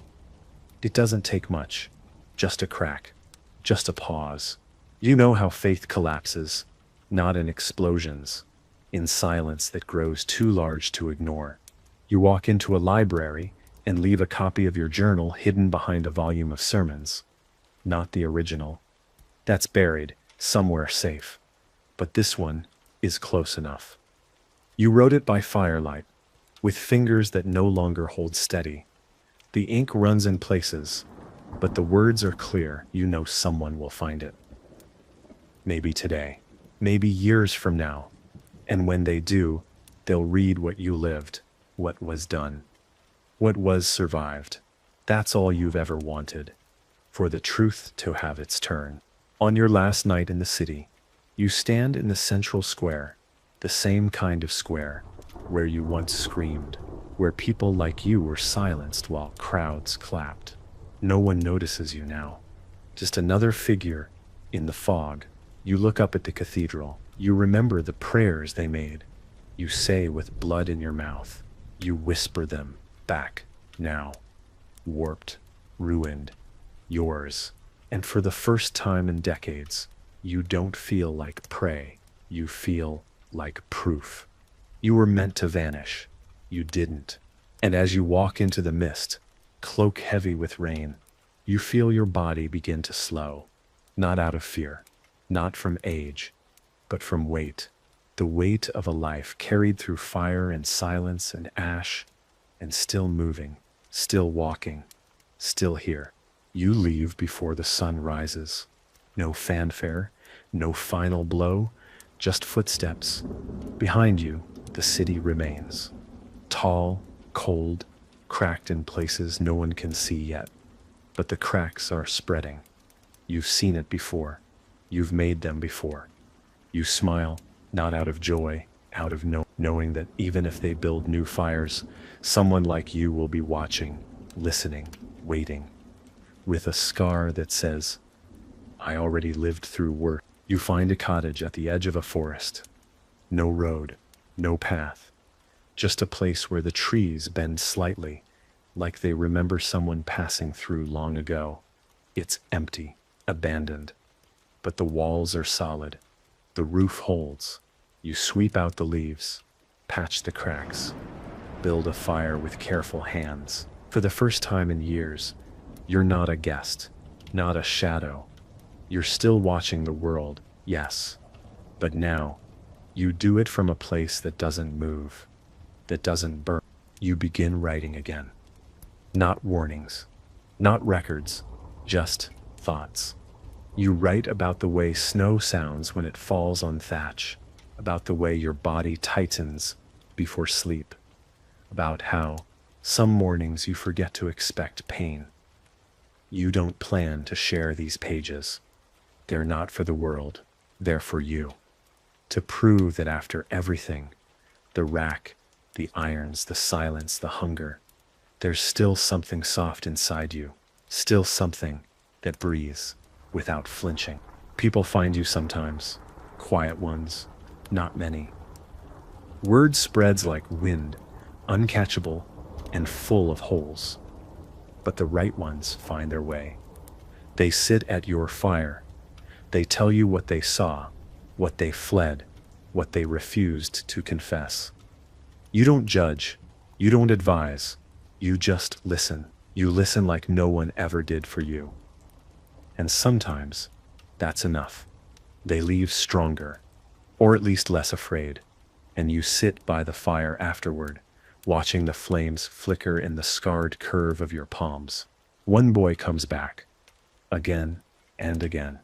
It doesn't take much, just a crack, just a pause. You know how faith collapses, not in explosions, in silence that grows too large to ignore. You walk into a library and leave a copy of your journal hidden behind a volume of sermons. Not the original. That's buried somewhere safe. But this one is close enough. You wrote it by firelight, with fingers that no longer hold steady. The ink runs in places, but the words are clear. You know someone will find it. Maybe today, maybe years from now. And when they do, they'll read what you lived, what was done, what was survived. That's all you've ever wanted, for the truth to have its turn. On your last night in the city, you stand in the central square, the same kind of square where you once screamed, where people like you were silenced while crowds clapped. No one notices you now, just another figure in the fog. You look up at the cathedral. You remember the prayers they made. You say with blood in your mouth. You whisper them back now. Warped, ruined, yours. And for the first time in decades, you don't feel like prey. You feel like proof. You were meant to vanish. You didn't. And as you walk into the mist, cloak heavy with rain, you feel your body begin to slow. Not out of fear, not from age, but from weight. The weight of a life carried through fire and silence and ash, and still moving, still walking, still here. You leave before the sun rises. No fanfare, no final blow, just footsteps. Behind you, the city remains. Tall, cold, cracked in places no one can see yet. But the cracks are spreading. You've seen it before. You've made them before. You smile, not out of joy, out of knowing that even if they build new fires, someone like you will be watching, listening, waiting. With a scar that says, I already lived through worse. You find a cottage at the edge of a forest. No road, no path. Just a place where the trees bend slightly, like they remember someone passing through long ago. It's empty, abandoned. But the walls are solid. The roof holds. You sweep out the leaves, patch the cracks, build a fire with careful hands. For the first time in years, you're not a guest, not a shadow. You're still watching the world, yes. But now, you do it from a place that doesn't move, that doesn't burn. You begin writing again. Not warnings, not records, just thoughts. You write about the way snow sounds when it falls on thatch, about the way your body tightens before sleep, about how some mornings you forget to expect pain. You don't plan to share these pages. They're not for the world, they're for you. To prove that after everything, the rack, the irons, the silence, the hunger, there's still something soft inside you, still something that breathes without flinching. People find you sometimes, quiet ones, not many. Word spreads like wind, uncatchable and full of holes. But the right ones find their way. They sit at your fire. They tell you what they saw, what they fled, what they refused to confess. You don't judge, you don't advise, you just listen. You listen like no one ever did for you. And sometimes, that's enough. They leave stronger, or at least less afraid, and you sit by the fire afterward, watching the flames flicker in the scarred curve of your palms. One boy comes back, again and again.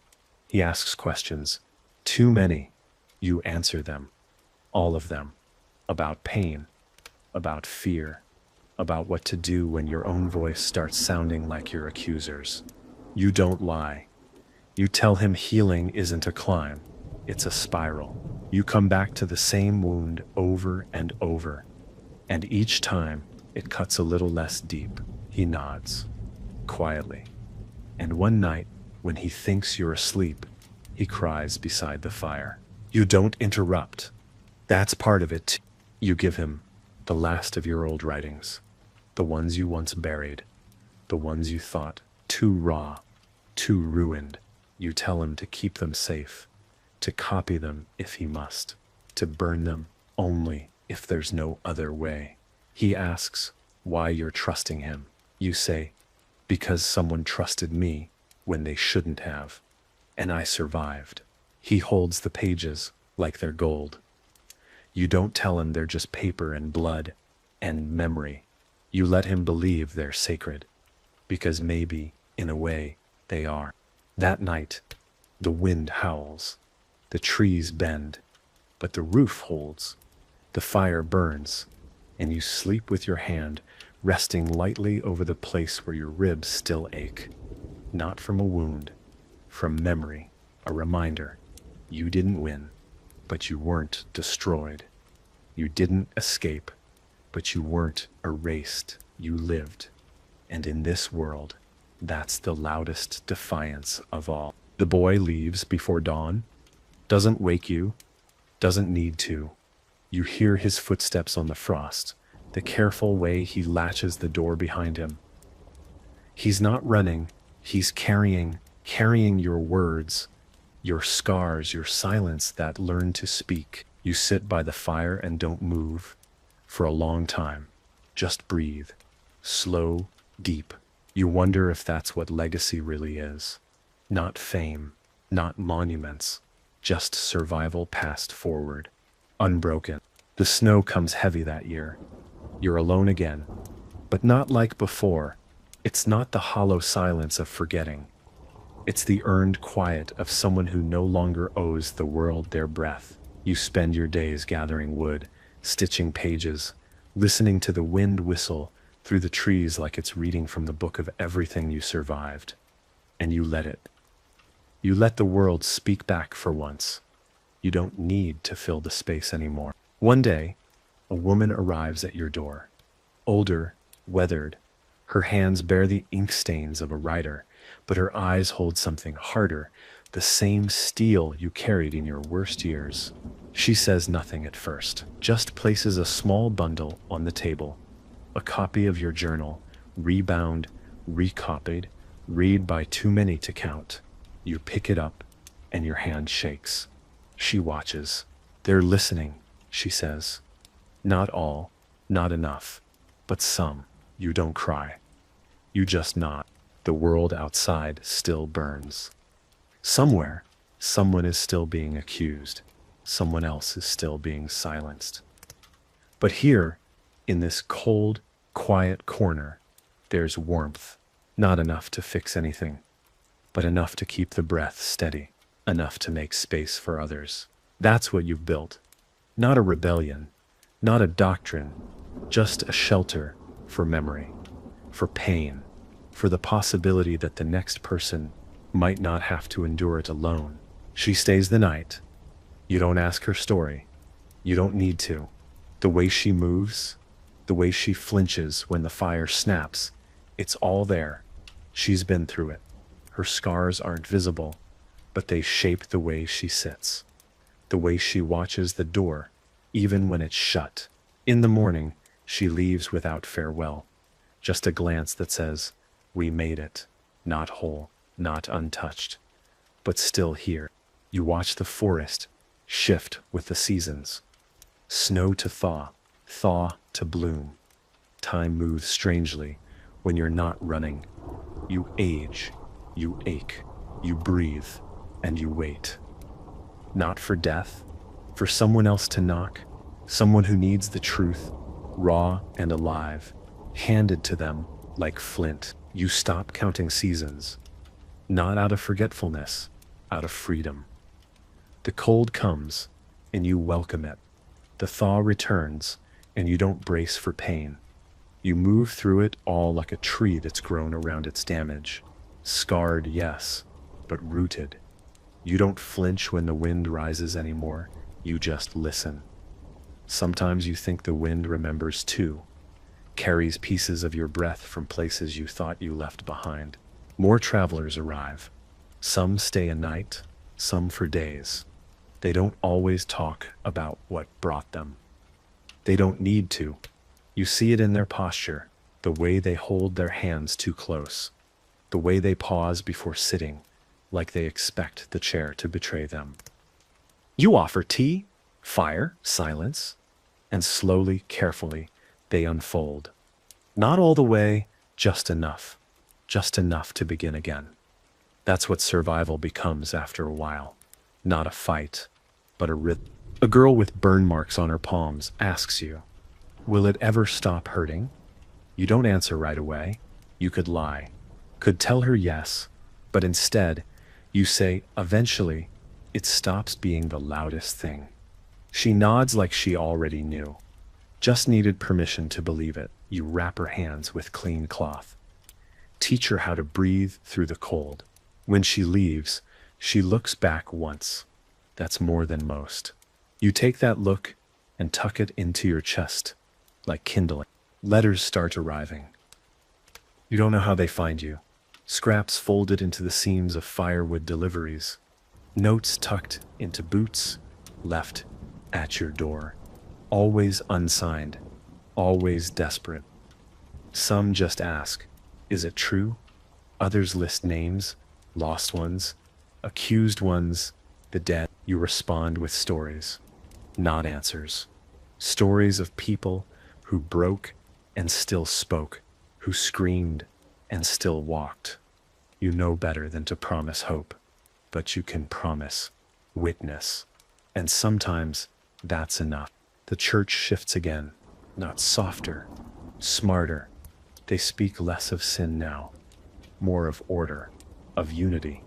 He asks questions, too many. You answer them, all of them, about pain, about fear, about what to do when your own voice starts sounding like your accuser's. You don't lie. You tell him healing isn't a climb, it's a spiral. You come back to the same wound over and over, and each time it cuts a little less deep. He nods, quietly. And one night, when he thinks you're asleep, he cries beside the fire. You don't interrupt. That's part of it. You give him the last of your old writings, the ones you once buried, the ones you thought too raw, too ruined. You tell him to keep them safe, to copy them if he must, to burn them only if there's no other way. He asks why you're trusting him. You say, because someone trusted me when they shouldn't have, and I survived. He holds the pages like they're gold. You don't tell him they're just paper and blood and memory. You let him believe they're sacred, because maybe, in a way, they are. That night, the wind howls, the trees bend, but the roof holds, the fire burns, and you sleep with your hand resting lightly over the place where your ribs still ache. Not from a wound, from memory, a reminder. You didn't win, but you weren't destroyed. You didn't escape, but you weren't erased. You lived. And in this world, that's the loudest defiance of all. The boy leaves before dawn, doesn't wake you, doesn't need to. You hear his footsteps on the frost, the careful way he latches the door behind him. He's not running, he's carrying your words, your scars, your silence that learn to speak. You sit by the fire and don't move for a long time. Just breathe, slow, deep. You wonder if that's what legacy really is. Not fame, not monuments, just survival passed forward, unbroken. The snow comes heavy that year. You're alone again, but not like before. It's not the hollow silence of forgetting. It's the earned quiet of someone who no longer owes the world their breath. You spend your days gathering wood, stitching pages, listening to the wind whistle through the trees like it's reading from the book of everything you survived. And you let it. You let the world speak back for once. You don't need to fill the space anymore. One day, a woman arrives at your door. Older, weathered, her hands bear the ink stains of a writer, but her eyes hold something harder, the same steel you carried in your worst years. She says nothing at first, just places a small bundle on the table. A copy of your journal, rebound, recopied, read by too many to count. You pick it up, and your hand shakes. She watches. They're listening, she says. Not all, not enough, but some. You don't cry. You just nod. The world outside still burns. Somewhere, someone is still being accused. Someone else is still being silenced. But here, in this cold, quiet corner, there's warmth. Not enough to fix anything, but enough to keep the breath steady, enough to make space for others. That's what you've built. Not a rebellion, not a doctrine, just a shelter for memory, for pain, for the possibility that the next person might not have to endure it alone. She stays the night. You don't ask her story. You don't need to. The way she moves, the way she flinches when the fire snaps, it's all there. She's been through it. Her scars aren't visible, but they shape the way she sits, the way she watches the door, even when it's shut. In the morning, she leaves without farewell, just a glance that says, "We made it, not whole, not untouched, but still here." You watch the forest shift with the seasons, snow to thaw, thaw to bloom. Time moves strangely when you're not running. You age, you ache, you breathe, and you wait. Not for death, for someone else to knock, someone who needs the truth, raw and alive, handed to them like flint. You stop counting seasons, not out of forgetfulness, out of freedom. The cold comes, and you welcome it. The thaw returns, and you don't brace for pain. You move through it all like a tree that's grown around its damage. Scarred, yes, but rooted. You don't flinch when the wind rises anymore. You just listen. Sometimes you think the wind remembers too, carries pieces of your breath from places you thought you left behind. More travelers arrive. Some stay a night, some for days. They don't always talk about what brought them. They don't need to. You see it in their posture, the way they hold their hands too close, the way they pause before sitting, like they expect the chair to betray them. You offer tea, fire, silence, and slowly, carefully, they unfold. Not all the way, just enough to begin again. That's what survival becomes after a while. Not a fight, but a rhythm. A girl with burn marks on her palms asks you, "Will it ever stop hurting?" You don't answer right away. You could lie, could tell her yes, but instead, you say, "Eventually, it stops being the loudest thing." She nods like she already knew. Just needed permission to believe it. You wrap her hands with clean cloth. Teach her how to breathe through the cold. When she leaves, she looks back once. That's more than most. You take that look and tuck it into your chest, like kindling. Letters start arriving. You don't know how they find you. Scraps folded into the seams of firewood deliveries. Notes tucked into boots, left at your door. Always unsigned, always desperate. Some just ask, "Is it true?" Others list names, lost ones, accused ones, the dead. You respond with stories, not answers. Stories of people who broke and still spoke, who screamed and still walked. You know better than to promise hope, but you can promise witness. And sometimes that's enough. The church shifts again, not softer, smarter. They speak less of sin now, more of order, of unity.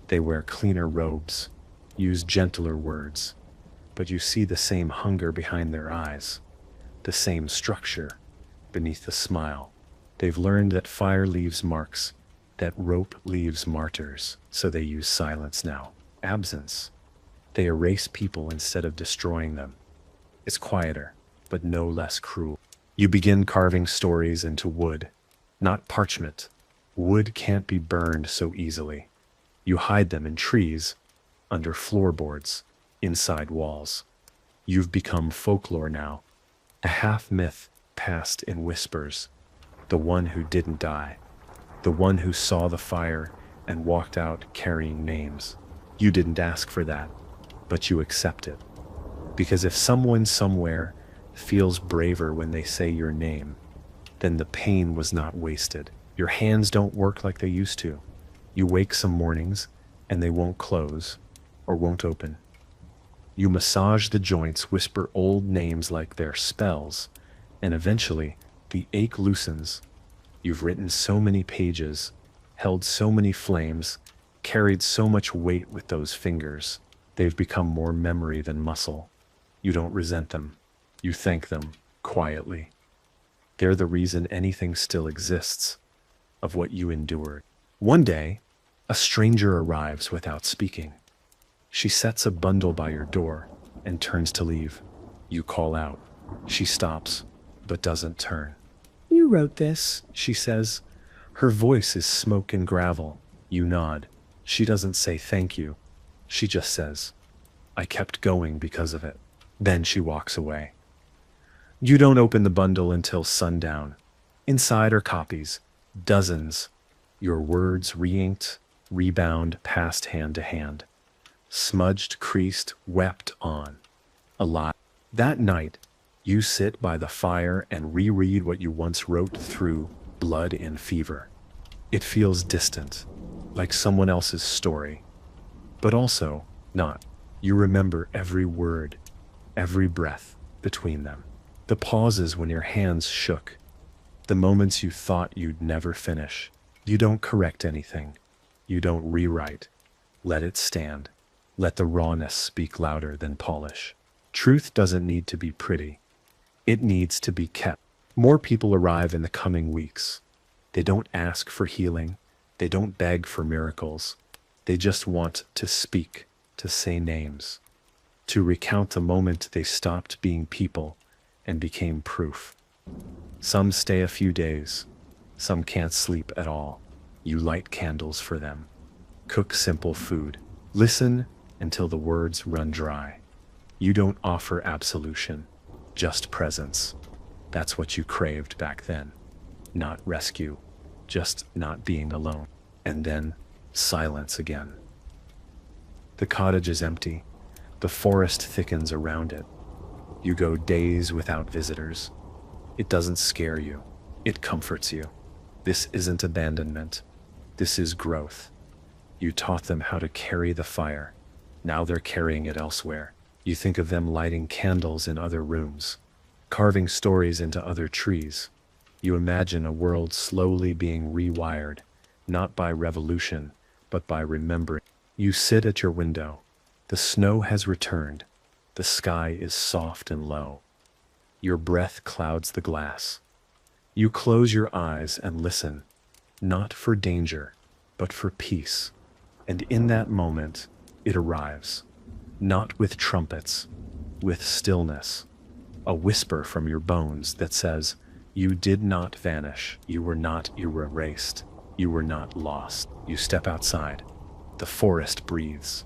They wear cleaner robes, use gentler words, but you see the same hunger behind their eyes, the same structure beneath the smile. They've learned that fire leaves marks, that rope leaves martyrs, so they use silence now, absence. They erase people instead of destroying them. It's quieter, but no less cruel. You begin carving stories into wood, not parchment. Wood can't be burned so easily. You hide them in trees, under floorboards, inside walls. You've become folklore now, a half myth passed in whispers. The one who didn't die, the one who saw the fire and walked out carrying names. You didn't ask for that, but you accept it. Because if someone somewhere feels braver when they say your name, then the pain was not wasted. Your hands don't work like they used to. You wake some mornings and they won't close or won't open. You massage the joints, whisper old names like they're spells, and eventually the ache loosens. You've written so many pages, held so many flames, carried so much weight with those fingers. They've become more memory than muscle. You don't resent them. You thank them quietly. They're the reason anything still exists. of what you endured. One day, a stranger arrives without speaking. She sets a bundle by your door and turns to leave. You call out. She stops, but doesn't turn. You wrote this, she says. Her voice is smoke and gravel. You nod. She doesn't say thank you. She just says, I kept going because of it. Then she walks away. You don't open the bundle until sundown. Inside are copies, dozens. Your words re-inked, rebound, passed hand to hand. Smudged, creased, wept on. Alive. That night, you sit by the fire and reread what you once wrote through blood and fever. It feels distant, like someone else's story, but also not. You remember every word, every breath between them. The pauses when your hands shook, the moments you thought you'd never finish. You don't correct anything. You don't rewrite. Let it stand. Let the rawness speak louder than polish. Truth doesn't need to be pretty. It needs to be kept. More people arrive in the coming weeks. They don't ask for healing. They don't beg for miracles. They just want to speak, to say names, to recount the moment they stopped being people and became proof. Some stay a few days. Some can't sleep at all. You light candles for them. Cook simple food. Listen until the words run dry. You don't offer absolution, just presence. That's what you craved back then. Not rescue, just not being alone. And then silence again. The cottage is empty. The forest thickens around it. You go days without visitors. It doesn't scare you. It comforts you. This isn't abandonment. This is growth. You taught them how to carry the fire. Now they're carrying it elsewhere. You think of them lighting candles in other rooms, carving stories into other trees. You imagine a world slowly being rewired, not by revolution, but by remembering. You sit at your window. The snow has returned. The sky is soft and low. Your breath clouds the glass. You close your eyes and listen, not for danger, but for peace. And in that moment, it arrives, not with trumpets, with stillness, a whisper from your bones that says, you did not vanish, you were not erased, you were not lost. You step outside. The forest breathes.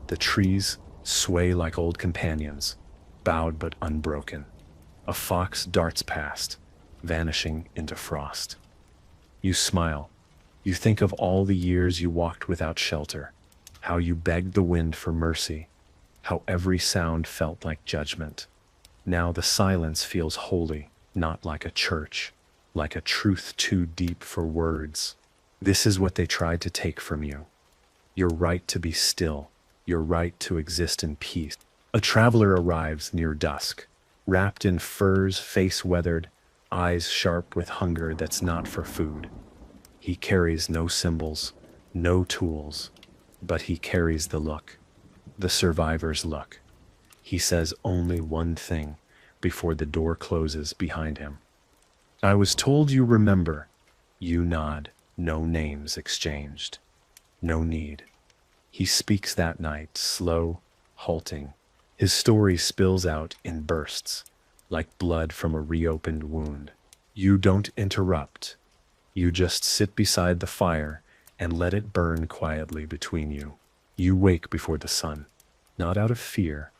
The trees sway like old companions, bowed but unbroken. A fox darts past, vanishing into frost. You smile. You think of all the years you walked without shelter, how you begged the wind for mercy, how every sound felt like judgment. Now the silence feels holy, not like a church, like a truth too deep for words. This is what they tried to take from you. Your right to be still, your right to exist in peace. A traveler arrives near dusk, wrapped in furs, face weathered, eyes sharp with hunger that's not for food. He carries no symbols, no tools, but he carries the look, the survivor's look. He says only one thing before the door closes behind him. I was told you remember. You nod, no names exchanged, no need. He speaks that night, slow, halting. His story spills out in bursts, like blood from a reopened wound. You don't interrupt. You just sit beside the fire and let it burn quietly between you. You wake before the sun, not out of fear,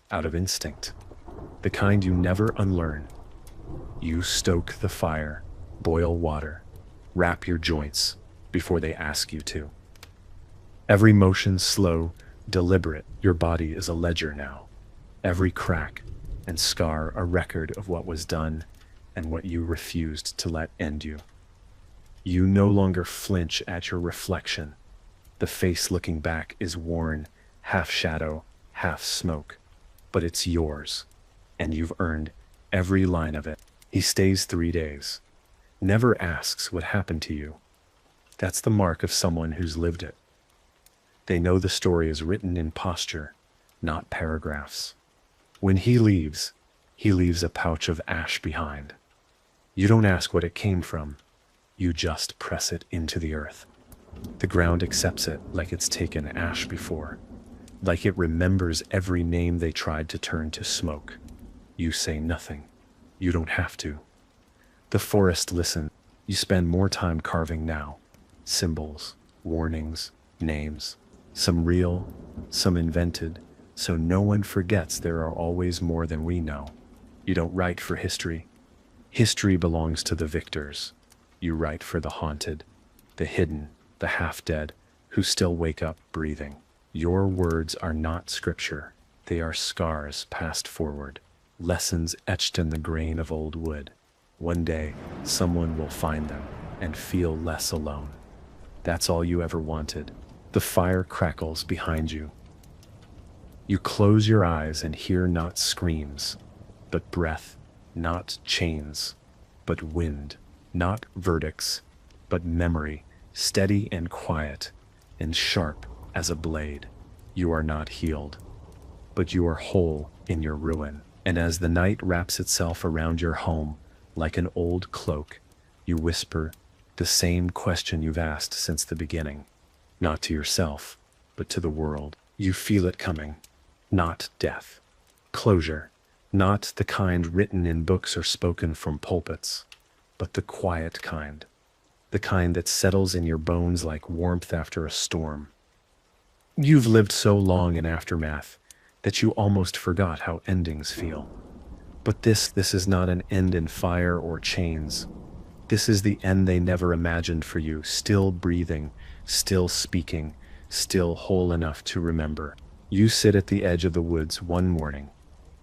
out of instinct, the kind you never unlearn. You stoke the fire, boil water, wrap your joints before they ask you to. Every motion slow, deliberate. Your body is a ledger now. Every crack and scar a record of what was done and what you refused to let end you. You no longer flinch at your reflection. The face looking back is worn, half shadow, half smoke, but it's yours, and you've earned every line of it. He stays 3 days, never asks what happened to you. That's the mark of someone who's lived it. They know the story is written in posture, not paragraphs. When he leaves a pouch of ash behind. You don't ask what it came from. You just press it into the earth. The ground accepts it like it's taken ash before, like it remembers every name they tried to turn to smoke. You say nothing. You don't have to. The forest listens. You spend more time carving now. Symbols, warnings, names. Some real, some invented, so no one forgets there are always more than we know. You don't write for history. History belongs to the victors. You write for the haunted, the hidden, the half-dead, who still wake up breathing. Your words are not scripture. They are scars passed forward, lessons etched in the grain of old wood. One day, someone will find them and feel less alone. That's all you ever wanted. The fire crackles behind you. You close your eyes and hear not screams, but breath, not chains, but wind, not verdicts, but memory, steady and quiet, and sharp as a blade. You are not healed, but you are whole in your ruin. And as the night wraps itself around your home like an old cloak, you whisper the same question you've asked since the beginning. Not to yourself, but to the world. You feel it coming. Not death. Closure. Not the kind written in books or spoken from pulpits, but the quiet kind. The kind that settles in your bones like warmth after a storm. You've lived so long in aftermath that you almost forgot how endings feel. But this is not an end in fire or chains. This is the end they never imagined for you, still breathing, still speaking, still whole enough to remember. You sit at the edge of the woods one morning,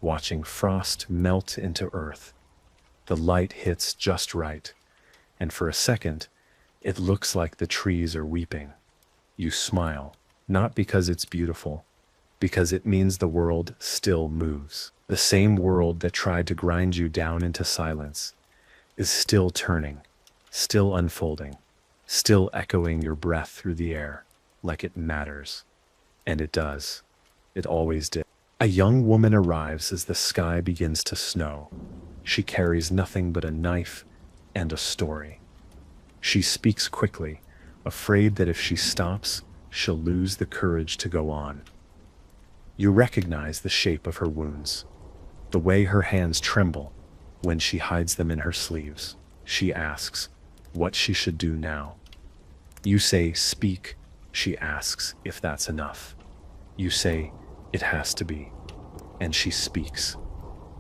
watching frost melt into earth. The light hits just right, and for a second, it looks like the trees are weeping. You smile, not because it's beautiful, because it means the world still moves. The same world that tried to grind you down into silence is still turning, still unfolding, still echoing your breath through the air like it matters. And it does. It always did. A young woman arrives as the sky begins to snow. She carries nothing but a knife and a story. She speaks quickly, afraid that if she stops, she'll lose the courage to go on. You recognize the shape of her wounds, the way her hands tremble when she hides them in her sleeves. She asks what she should do now. You say, "Speak." She asks if that's enough. You say, "It has to be." And she speaks,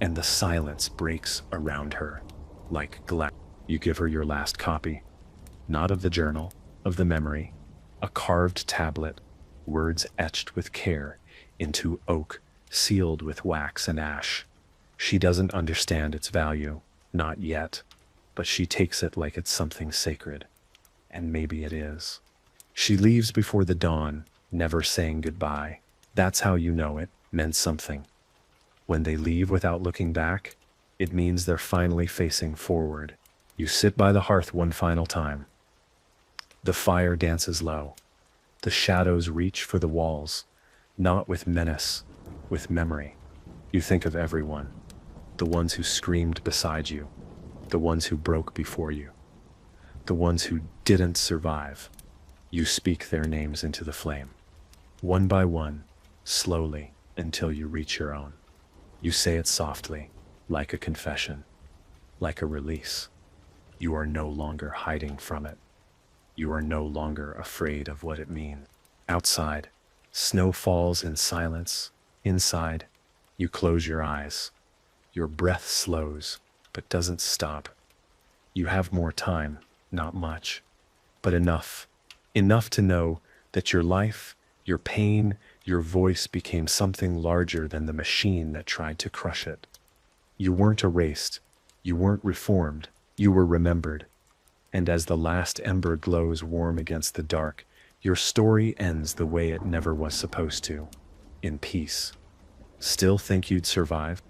and the silence breaks around her like glass. You give her your last copy, not of the journal, of the memory, a carved tablet, words etched with care into oak, sealed with wax and ash. She doesn't understand its value, not yet, but she takes it like it's something sacred. And maybe it is. She leaves before the dawn, never saying goodbye. That's how you know it meant something. When they leave without looking back, it means they're finally facing forward. You sit by the hearth one final time. The fire dances low. The shadows reach for the walls, not with menace, with memory. You think of everyone, the ones who screamed beside you, the ones who broke before you, the ones who didn't survive. You speak their names into the flame, one by one, slowly, until you reach your own. You say it softly, like a confession, like a release. You are no longer hiding from it. You are no longer afraid of what it means. Outside, snow falls in silence. Inside, you close your eyes. Your breath slows, but doesn't stop. You have more time, not much, but enough. Enough to know that your life, your pain, your voice became something larger than the machine that tried to crush it. You weren't erased. You weren't reformed. You were remembered. And as the last ember glows warm against the dark, your story ends the way it never was supposed to, in peace. Still think you'd survive?